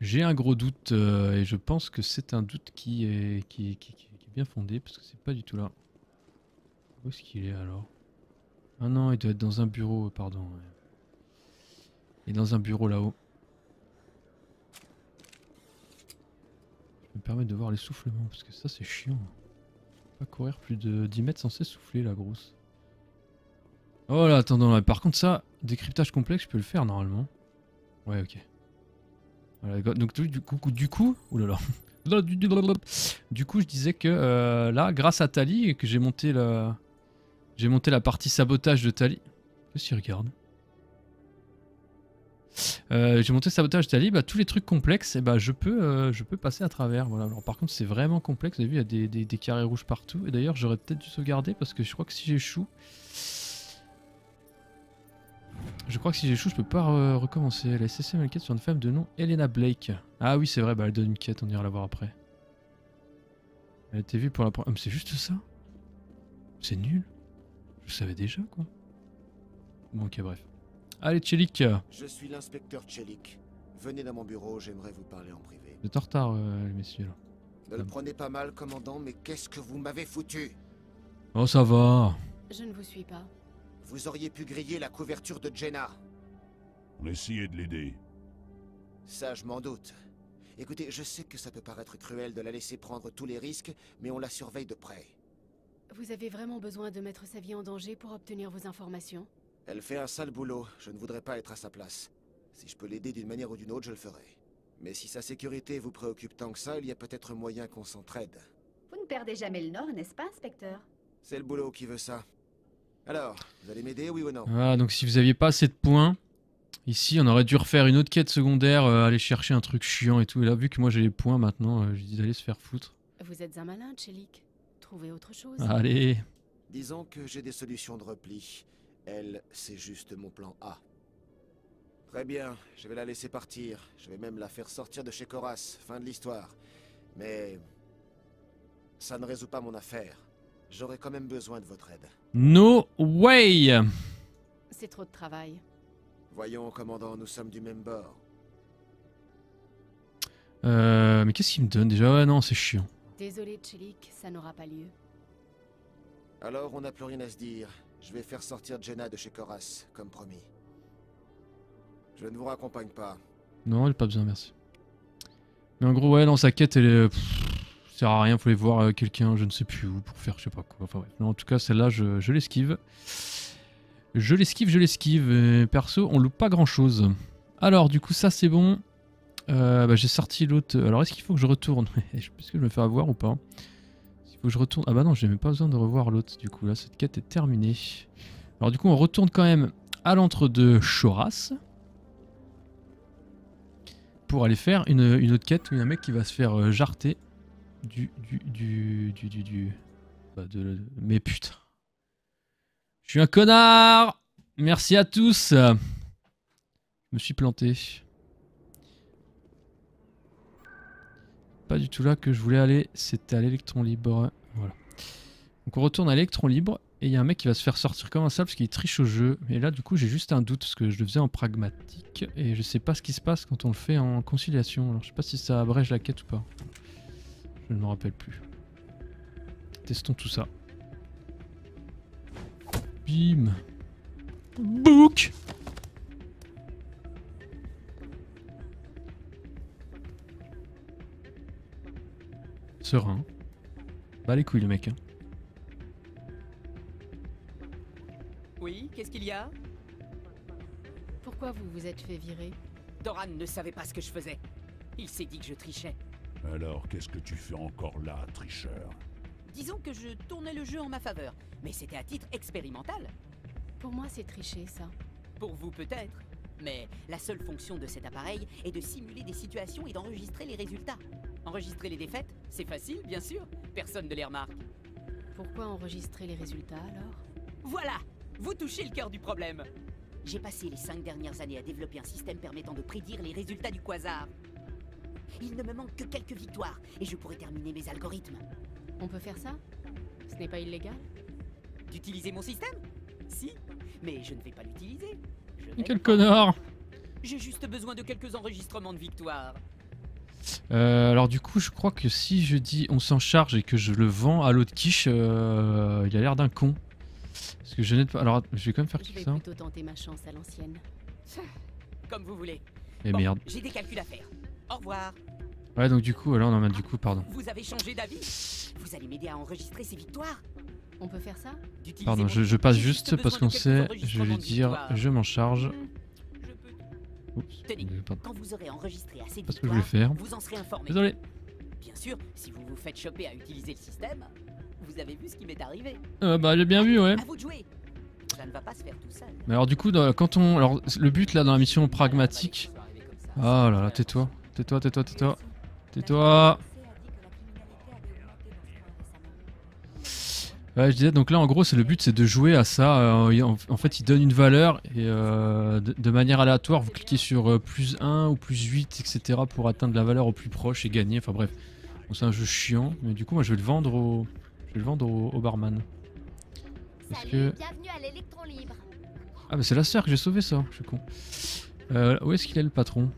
J'ai un gros doute et je pense que c'est un doute qui est bien fondé parce que c'est pas du tout là. Où est-ce qu'il est alors? Ah non, il doit être dans un bureau, pardon. Il est dans un bureau là-haut. Je me permets de voir l'essoufflement parce que ça c'est chiant. Pas courir plus de 10 mètres sans s'essouffler la grosse. Oh là, attends, là. Par contre ça, décryptage complexe, je peux le faire normalement. Ouais, ok. Voilà, donc du coup, oulala. Du coup, je disais que là, grâce à Tali, que j'ai monté la partie sabotage de Tali. Qu'est-ce qu'il regarde? J'ai monté le sabotage de Tali, bah, tous les trucs complexes, et bah, je peux passer à travers. Voilà. Alors, par contre, c'est vraiment complexe. Vous avez vu, il y a des carrés rouges partout. Et d'ailleurs, j'aurais peut-être dû sauvegarder parce que je crois que si j'échoue. Je peux pas recommencer. La SSC m'a une quête sur une femme de nom Elena Blake. Ah oui, c'est vrai, bah elle donne une quête, on ira la voir après. Elle a été vue pour la première... Ah, mais c'est juste ça? C'est nul. Je savais déjà, quoi. Bon, ok, bref. Allez, Chelik. Je suis l'inspecteur Chelik. Venez dans mon bureau, j'aimerais vous parler en privé. Vous êtes en retard, les messieurs, là. Ne le prenez pas mal, commandant, mais qu'est-ce que vous m'avez foutu? Oh, ça va. Je ne vous suis pas. Vous auriez pu griller la couverture de Jenna. On essayait de l'aider. Ça, je m'en doute. Écoutez, je sais que ça peut paraître cruel de la laisser prendre tous les risques, mais on la surveille de près. Vous avez vraiment besoin de mettre sa vie en danger pour obtenir vos informations? Elle fait un sale boulot, je ne voudrais pas être à sa place. Si je peux l'aider d'une manière ou d'une autre, je le ferai. Mais si sa sécurité vous préoccupe tant que ça, il y a peut-être moyen qu'on s'entraide. Vous ne perdez jamais le nord, n'est-ce pas, inspecteur? C'est le boulot qui veut ça. Alors, vous allez m'aider, oui ou non? Voilà, donc si vous aviez pas assez de points, ici on aurait dû refaire une autre quête secondaire, aller chercher un truc chiant et tout. Et là, vu que moi j'ai les points maintenant, j'ai dit d'aller se faire foutre. Vous êtes un malin, Chelik. Trouvez autre chose. Allez. Disons que j'ai des solutions de repli. Elle, c'est juste mon plan A. Très bien, je vais la laisser partir. Je vais même la faire sortir de chez Coras. Fin de l'histoire. Mais... ça ne résout pas mon affaire. J'aurai quand même besoin de votre aide. No way! C'est trop de travail. Voyons, commandant, nous sommes du même bord. Mais qu'est-ce qu'il me donne déjà? Ouais, non, c'est chiant. Désolé, Tchelik, ça n'aura pas lieu. Alors, on n'a plus rien à se dire. Je vais faire sortir Jenna de chez Coras, comme promis. Je ne vous raccompagne pas. Non, j'ai pas besoin, merci. Mais en gros, ouais, dans sa quête, elle est... sert à rien, faut aller voir quelqu'un, je ne sais plus où, pour faire je sais pas quoi. Enfin bref. Non, en tout cas, celle-là, je l'esquive. Je l'esquive. Et perso, on loupe pas grand-chose. Alors, du coup, ça, c'est bon. J'ai sorti l'autre. Alors, est-ce qu'il faut que je retourne? Est-ce que je me fais avoir ou pas? Il faut que je retourne. Ah bah non, j'ai même pas besoin de revoir l'autre. Du coup, là, cette quête est terminée. Alors, du coup, on retourne quand même à l'entre-deux Choras. Pour aller faire une autre quête où il y a un mec qui va se faire jarter mais putain. Je suis un connard. Merci à tous. Je me suis planté. Pas du tout là que je voulais aller. C'était à l'électron libre. Voilà. Donc on retourne à l'électron libre. Et il y a un mec qui va se faire sortir comme un sale parce qu'il triche au jeu. Et là du coup j'ai juste un doute parce que je le faisais en pragmatique. Et je sais pas ce qui se passe quand on le fait en conciliation. Alors je sais pas si ça abrège la quête ou pas. Je ne me rappelle plus. Testons tout ça. Bim. Book. Serein. Bah les couilles le mec. Hein. Oui, qu'est-ce qu'il y a? Pourquoi vous vous êtes fait virer? Doran ne savait pas ce que je faisais. Il s'est dit que je trichais. Alors, qu'est-ce que tu fais encore là, tricheur? Disons que je tournais le jeu en ma faveur, mais c'était à titre expérimental. Pour moi, c'est tricher, ça. Pour vous peut-être, mais la seule fonction de cet appareil est de simuler des situations et d'enregistrer les résultats. Enregistrer les défaites, c'est facile, bien sûr. Personne ne les remarque. Pourquoi enregistrer les résultats, alors? Voilà! Vous touchez le cœur du problème. J'ai passé les 5 dernières années à développer un système permettant de prédire les résultats du quasar. Il ne me manque que quelques victoires et je pourrai terminer mes algorithmes. On peut faire ça? Ce n'est pas illégal? D'utiliser mon système? Si, mais je ne vais pas l'utiliser. Quel connard! J'ai juste besoin de quelques enregistrements de victoires. Alors du coup, je crois que si je dis on s'en charge et que je le vends à l'autre quiche, il a l'air d'un con. Parce que je n'ai pas... Alors, je vais quand même faire tout ça. Je vais plutôt tenter ma chance à l'ancienne. Comme vous voulez. Et bon, merde. J'ai des calculs à faire. Au revoir. Ouais, donc du coup, alors on a du coup, pardon. Vous avez changé d'avis? Vous allez m'aider à enregistrer ces victoires? On peut faire ça? Pardon, je passe juste parce qu'on sait, je vais lui dire, je m'en charge. Oups, tenez, quand vous aurez enregistré assez de pas ce que je voulais faire. Vous en serez informé. Désolé. Bien sûr, si vous vous faites choper à utiliser le système, vous avez vu ce qui m'est arrivé. Bah j'ai bien vu, ouais. À vous de jouer. Ça ne va pas se faire tout seul. Mais alors du coup, quand on... Alors le but là dans la mission pragmatique... Oh là là, tais-toi. Tais-toi, tais-toi, tais-toi. Tais-toi. Ouais, je disais, donc là en gros, le but c'est de jouer à ça. En fait, il donne une valeur et de manière aléatoire, vous cliquez sur plus 1 ou plus 8, etc. pour atteindre la valeur au plus proche et gagner. Enfin bref, bon, c'est un jeu chiant. Mais du coup, moi je vais le vendre au barman. Parce que... Bienvenue à l'électron libre. Ah mais c'est la sœur que j'ai sauvé ça, je suis con. Où est-ce qu'il est le patron?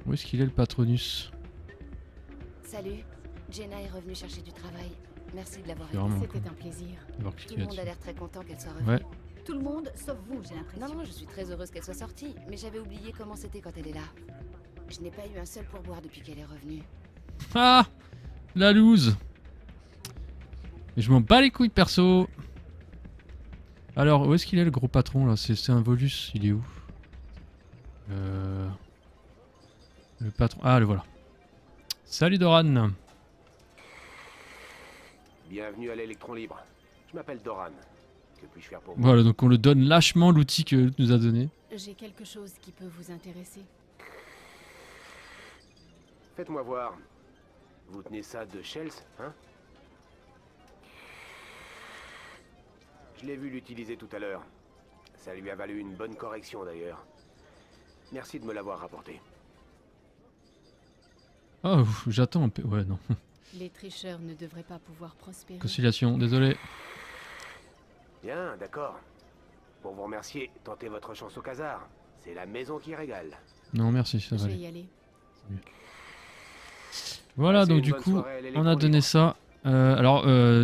Où est-ce qu'il est le patronus? Salut, Jenna est revenue chercher du travail. Merci de l'avoir aidé. C'était un plaisir. Tout le monde a l'air très content qu'elle soit revenue. Ouais. Tout le monde, sauf vous, j'ai l'impression. Non, je suis très heureuse qu'elle soit sortie, mais j'avais oublié comment c'était quand elle est là. Je n'ai pas eu un seul pourboire depuis qu'elle est revenue. Ah, la loose. Mais je m'en bats les couilles perso. Alors, où est-ce qu'il est le gros patron là? C'est un Volus, il est où? Le patron... Ah, le voilà. Salut Doran. Bienvenue à l'électron libre. Je m'appelle Doran. Que puis-je faire pour vous? Voilà, donc on le donne lâchement l'outil que nous a donné. J'ai quelque chose qui peut vous intéresser. Faites-moi voir. Vous tenez ça de Shells, hein? Je l'ai vu l'utiliser tout à l'heure. Ça lui a valu une bonne correction d'ailleurs. Merci de me l'avoir rapporté. Oh, j'attends un peu. Ouais, non. Les tricheurs ne devraient pas pouvoir prospérer. Conciliation, désolé. Bien, d'accord. Pour vous remercier, tentez votre chance au casar. C'est la maison qui régale. Non, merci, ça va Je vais aller. y aller. Voilà, Passez donc une du bonne coup, soirée à l'électron on a donné libre. ça.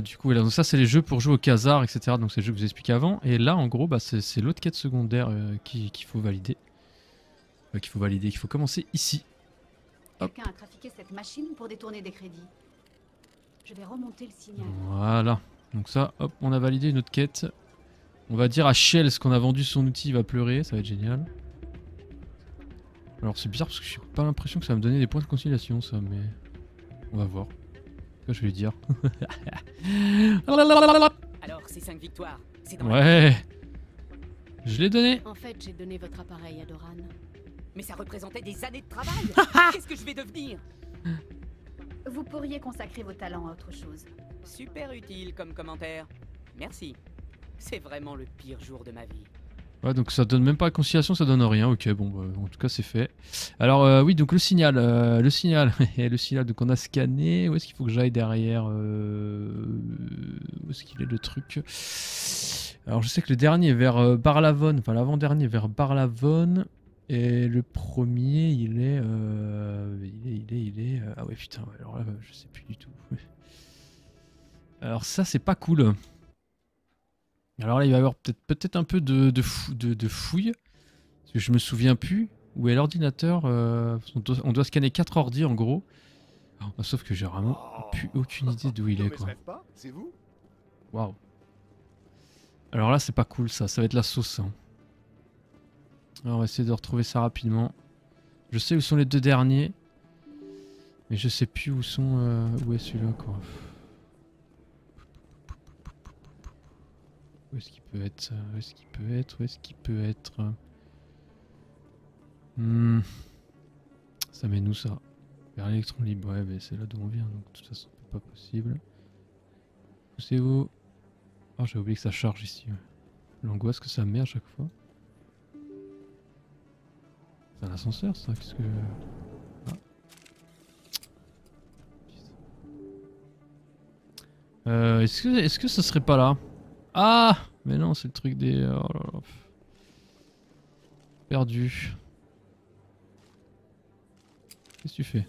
Du coup, voilà, donc ça, c'est les jeux pour jouer au casar, etc. Donc, c'est les jeux que je vous expliquais avant. Et là, en gros, bah, c'est l'autre quête secondaire qu'il faut valider. Qu'il faut commencer ici. Quelqu'un a trafiqué cette machine pour détourner des crédits. Je vais remonter le signal. Voilà. Donc ça, hop, on a validé une autre quête. On va dire à Shell ce qu'on a vendu son outil, il va pleurer, ça va être génial. Alors c'est bizarre parce que j'ai pas l'impression que ça va me donner des points de conciliation ça, mais on va voir. Quoi je vais lui dire. Alors, ces 5 victoires, c'est dans Ouais. Je l'ai donné. En fait, j'ai donné votre appareil à Doran. Mais ça représentait des années de travail. Qu'est-ce que je vais devenir? Vous pourriez consacrer vos talents à autre chose. Super utile comme commentaire. Merci. C'est vraiment le pire jour de ma vie. Ouais, donc ça donne même pas la conciliation, ça donne rien. Ok, bon, bah, en tout cas c'est fait. Alors oui, donc le signal, le signal, donc on a scanné. Où est-ce qu'il faut que j'aille derrière Où est-ce qu'il est le truc? Alors je sais que le dernier est vers Barlavon, enfin l'avant-dernier est vers Barlavon. Et le premier, il est... ah ouais, putain, ouais, alors là, je sais plus du tout. Alors ça, c'est pas cool. Alors là, il va y avoir peut-être un peu de fouille. Parce que je me souviens plus. Où est l'ordinateur on doit scanner 4 ordi, en gros. Oh, sauf que j'ai vraiment plus aucune idée d'où il est, quoi. C'est vous? Waouh. Alors là, c'est pas cool, ça. Ça va être la sauce, hein. Alors on va essayer de retrouver ça rapidement. Je sais où sont les deux derniers. Mais je sais plus où sont... où est celui-là quoi. Où est-ce qu'il peut être? Où est-ce qu'il peut être? Où est-ce qu'il peut être? Ça mène où ça? Vers l'électron libre. Ouais mais c'est là d'où on vient donc de toute façon c'est pas possible. Où c'est où? Oh j'ai oublié que ça charge ici. Ouais. L'angoisse que ça met à chaque fois. C'est un ascenseur ça, qu'est-ce que... Ah. Est-ce que ça serait pas là? Ah! Mais non, c'est le truc des... Oh là là. Perdu. Qu'est-ce que tu fais?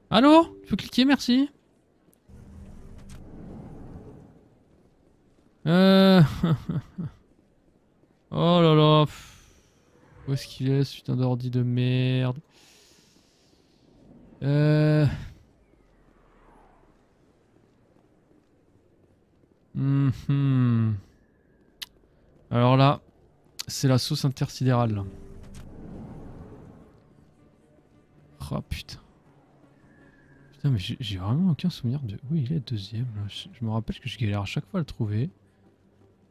Allô? Tu peux cliquer, merci. Oh là là. Où est-ce qu'il est ce putain d'ordi de merde? Alors là, c'est la sauce intersidérale là. Oh putain. Putain mais j'ai vraiment aucun souvenir de où il est le deuxième là. Je me rappelle que je galère à chaque fois à le trouver.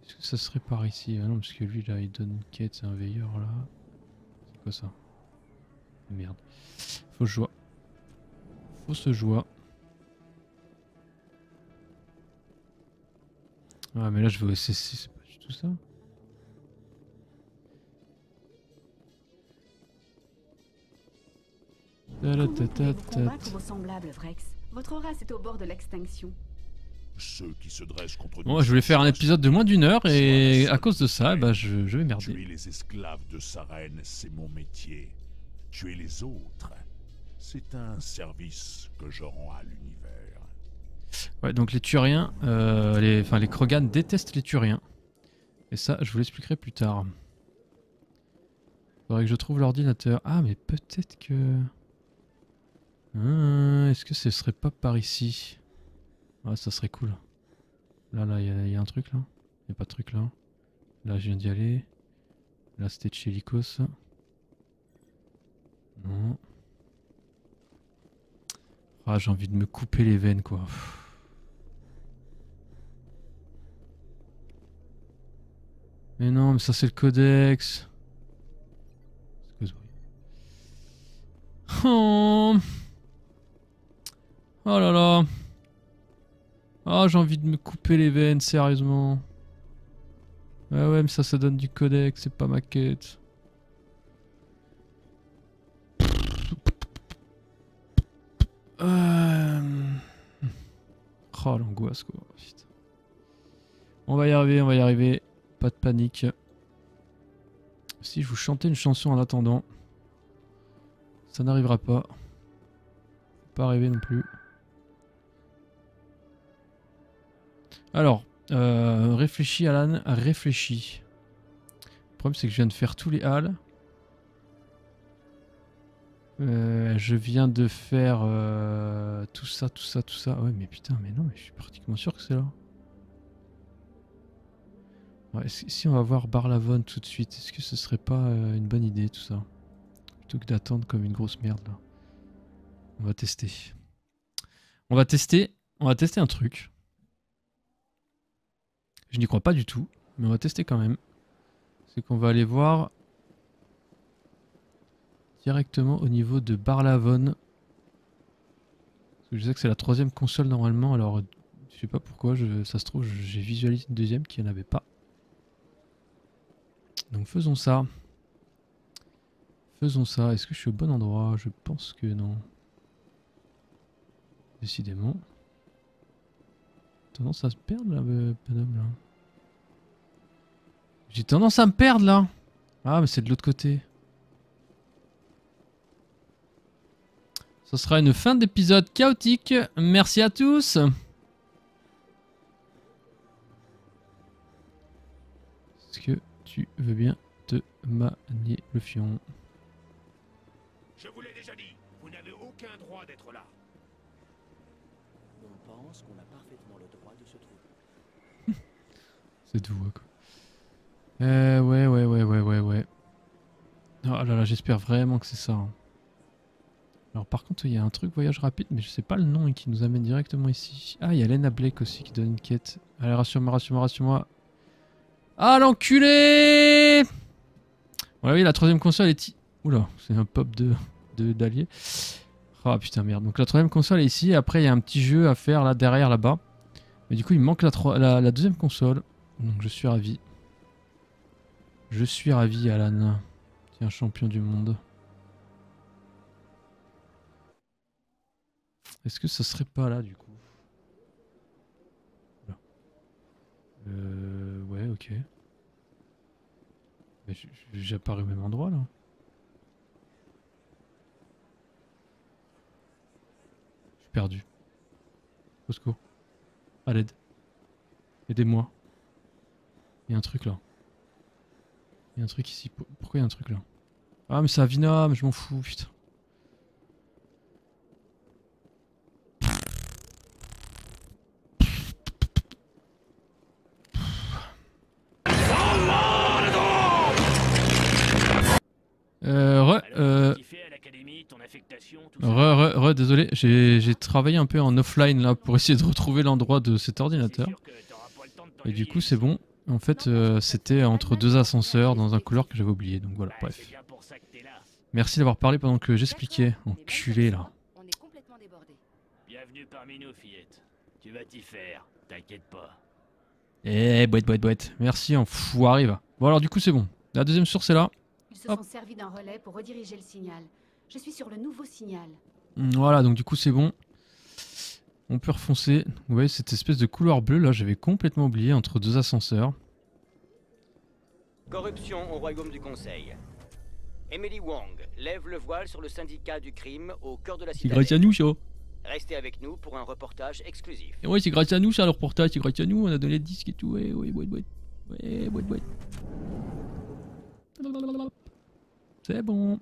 Est-ce que ça serait par ici? Ah non parce que lui là il donne une quête, c'est un veilleur là. C'est quoi ça? Merde. Fausse joie. Fausse joie. Ah mais là je vais au SSC, c'est pas du tout ça. Comment pouvez-vous combattre vos semblables, Vrex? Votre race est au bord de l'extinction. Ceux qui se dressent contre Bon, je voulais faire un épisode de moins d'1 heure et à cause de ça, bah je vais merder. Tuer les esclaves de sa reine, c'est mon métier. Tuer les autres, c'est un service que je rends à l'univers. Ouais, donc les Turiens, les Krogan détestent les Turiens. Et ça, je vous l'expliquerai plus tard. Faudrait que je trouve l'ordinateur. Ah, mais peut-être que... est-ce que ce serait pas par ici? Ouais, ça serait cool. Là, il y a un truc là. Il n'y a pas de truc là. Là, je viens d'y aller. Là, c'était chez Lycos. Non. Ah, j'ai envie de me couper les veines, quoi. Mais non, mais ça, c'est le codex. Oh, oh là là. Ah, j'ai envie de me couper les veines, sérieusement. Ah ouais, mais ça donne du codec, c'est pas ma quête. Oh l'angoisse quoi. Putain. On va y arriver, on va y arriver. Pas de panique. Si je vous chantais une chanson en attendant, ça n'arrivera pas. Faut pas rêver non plus. Alors, réfléchis Alan, réfléchis. Le problème c'est que je viens de faire tous les halls. Je viens de faire tout ça. Ouais mais putain, mais non, mais je suis pratiquement sûr que c'est là. Ouais, si on va voir Barlavon tout de suite, est-ce que ce serait pas une bonne idée tout ça? Plutôt que d'attendre comme une grosse merde là. On va tester. On va tester un truc. Je n'y crois pas du tout, mais on va tester quand même. C'est qu'on va aller voir directement au niveau de Barlavon. Parce que je sais que c'est la 3e console normalement, alors je sais pas pourquoi, ça se trouve j'ai visualisé une 2e qui n'y en avait pas. Donc faisons ça. Faisons ça. Est-ce que je suis au bon endroit? Je pense que non. Décidément. Tendance à se perdre là, bonhomme là. J'ai tendance à me perdre là. Ah mais c'est de l'autre côté. Ce sera une fin d'épisode chaotique. Merci à tous. Est-ce que tu veux bien te manier le fion? Je vous l'ai déjà dit, vous n'avez aucun droit d'être là. On pense qu'on a parfaitement le droit de se trouver. C'est tout quoi. Ouais. Oh là là, j'espère vraiment que c'est ça. Hein. Alors par contre, il y a un truc voyage rapide, mais je sais pas le nom et qui nous amène directement ici. Ah, il y a Lena Blake aussi qui donne une quête. Allez, rassure-moi. Ah, l'enculé! Ouais, oui, la 3e console est... Oula, c'est un pop d'alliés. Ah putain, merde. Donc la 3e console est ici, et après il y a un petit jeu à faire là derrière, là-bas. Mais du coup, il me manque la 2e console. Donc je suis ravi. Je suis ravi, Alan. Tiens, champion du monde. Est-ce que ça serait pas là du coup? Ouais, ok. J'ai apparu au même endroit là. Je suis perdu. Au secours. À l'aide. Aidez-moi. Il y a un truc là. Il y a un truc ici. Pourquoi il y a un truc là? Ah mais c'est Avina, mais je m'en fous, putain. Désolé, j'ai travaillé un peu en offline là pour essayer de retrouver l'endroit de cet ordinateur. Et du coup c'est bon. En fait c'était entre 2 ascenseurs dans un couloir que j'avais oublié. Donc voilà, bref. Merci d'avoir parlé pendant que j'expliquais. Enculé là. Bienvenue parmi nous, fillette. Tu vas t'y faire, t'inquiète pas. Eh, boîte. Merci, enfoiré va. Bon alors du coup c'est bon. La 2e source est là. Ils se sont servis d'un relais pour rediriger le signal. Je suis sur le nouveau signal. Voilà, donc du coup c'est bon. On peut refoncer. Vous voyez cette espèce de couloir bleu là, j'avais complètement oublié entre 2 ascenseurs. Corruption au royaume du Conseil. Emily Wong lève le voile sur le syndicat du crime au cœur de la C'est citadelle. grâce à nous ça. Restez avec nous pour un reportage exclusif. Et ouais, c'est grâce à nous ça le reportage, c'est grâce à nous, on a donné le disque et tout. Ouais, boîte. C'est bon.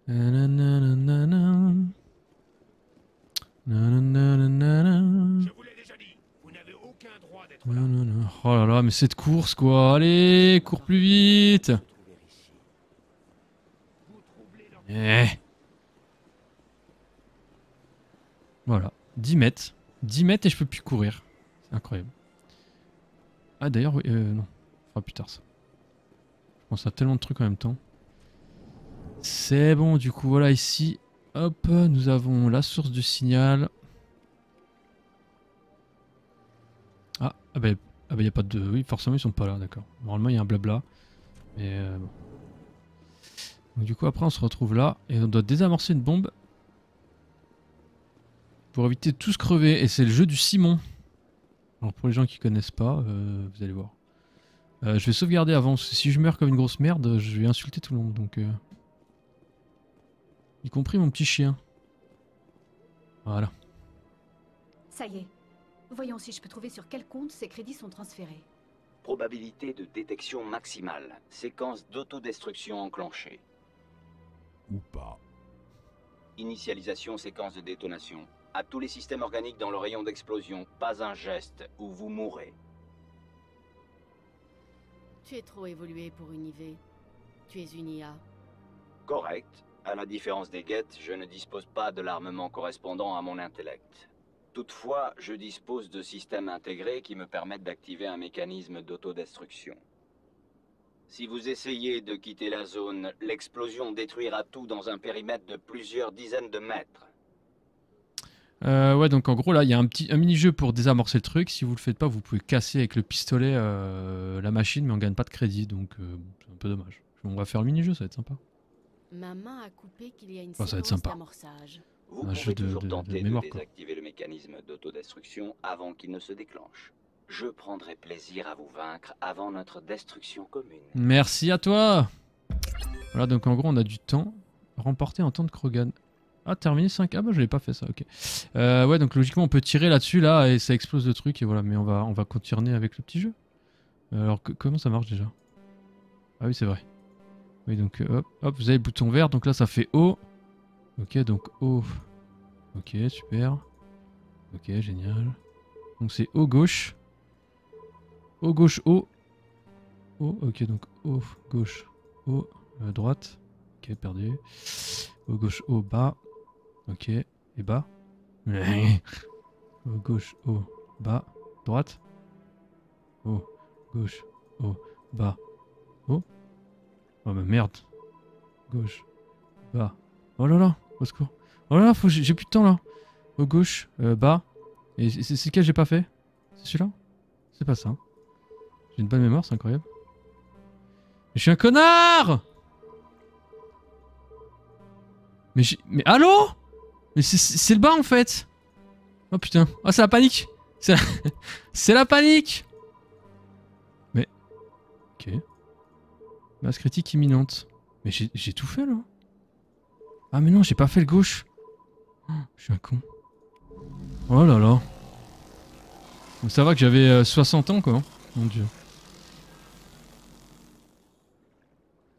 Je vous l'ai déjà dit, vous n'avez aucun droit d'être là. Oh là là, mais cette course quoi, allez, cours plus vite. Voilà, 10 mètres. 10 mètres et je peux plus courir. C'est incroyable. Ah d'ailleurs, oui, non. On fera plus tard ça. Je pense à tellement de trucs en même temps. C'est bon, du coup, voilà, ici. Hop, nous avons la source du signal. Ah bah y a pas de... Oui, forcément ils sont pas là, d'accord. Normalement il y a un blabla. Mais bon. Donc du coup après on se retrouve là et on doit désamorcer une bombe. Pour éviter de tous crever. Et c'est le jeu du Simon. Alors pour les gens qui connaissent pas, vous allez voir. Je vais sauvegarder avant, parce que si je meurs comme une grosse merde, je vais insulter tout le monde. Donc, y compris mon petit chien. Voilà. Ça y est. Voyons si je peux trouver sur quel compte ces crédits sont transférés. Probabilité de détection maximale. Séquence d'autodestruction enclenchée. Ou pas. Initialisation séquence de détonation. À tous les systèmes organiques dans le rayon d'explosion, pas un geste ou vous mourrez. Tu es trop évolué pour une IV. Tu es une IA. Correct. À la différence des guettes, je ne dispose pas de l'armement correspondant à mon intellect. Toutefois, je dispose de systèmes intégrés qui me permettent d'activer un mécanisme d'autodestruction. Si vous essayez de quitter la zone, l'explosion détruira tout dans un périmètre de plusieurs dizaines de mètres. Ouais, donc en gros là il y a un mini-jeu pour désamorcer le truc. Si vous le faites pas, vous pouvez casser avec le pistolet la machine, mais on gagne pas de crédit, donc c'est un peu dommage. On va faire le mini-jeu, ça va être sympa. Ma main a coupé qu'il y a une ça va être séquence sympa. d'amorçage. Vous Un pouvez jeu toujours de tenter mémoire, de quoi. désactiver le mécanisme d'autodestruction avant qu'il ne se déclenche. Je prendrai plaisir à vous vaincre avant notre destruction commune. Merci à toi. Voilà, donc en gros on a du temps. Remporter en temps de Krogan. Ah, terminé 5. Ah bah je l'ai pas fait ça, ok. Ouais, donc logiquement on peut tirer là-dessus là et ça explose le truc et voilà. Mais on va continuer avec le petit jeu. Alors comment ça marche déjà? Ah oui c'est vrai. Oui donc hop, vous avez le bouton vert, donc là ça fait O. Ok, donc O. Ok, super. Ok, génial. Donc c'est O gauche. O gauche, O. O, ok, donc O gauche, O droite. Ok, perdu. O gauche, O bas. Ok, et bas. O gauche, O bas. Droite. O gauche, O bas. O. Oh bah merde. Gauche, bas. Oh là là, au secours. Oh là là, j'ai plus de temps là. Au gauche, bas. Et c'est lequel j'ai pas fait? C'est celui-là? C'est pas ça. J'ai une bonne mémoire, c'est incroyable. Mais je suis un connard! Mais allô? Mais c'est le bas en fait! Oh putain. Oh c'est la panique! C'est la panique! Mais... Ok. Masse critique imminente. Mais j'ai tout fait là? Ah mais non, j'ai pas fait le gauche. Oh, je suis un con. Oh là là. Bon, ça va que j'avais 60 ans quoi. Mon dieu.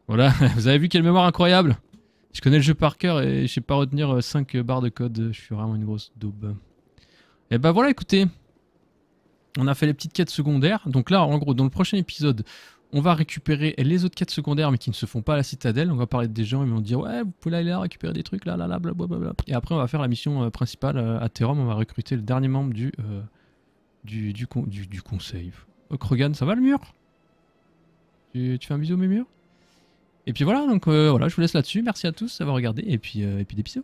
Voilà, vous avez vu quelle mémoire incroyable. Je connais le jeu par cœur et je sais pas retenir 5 barres de code. Je suis vraiment une grosse daube. Et bah voilà, écoutez. On a fait les petites quêtes secondaires. Donc là, en gros, dans le prochain épisode, on va récupérer les autres quêtes secondaires mais qui ne se font pas à la citadelle. On va parler des gens, ils vont dire ouais, vous pouvez aller là récupérer des trucs, là, blablabla. Et après, on va faire la mission principale à Terrum. On va recruter le dernier membre du conseil. Oh, Krogan, ça va le mur? Tu fais un bisou au mur? Et puis voilà, donc voilà, je vous laisse là-dessus. Merci à tous d'avoir regardé et puis des bisous.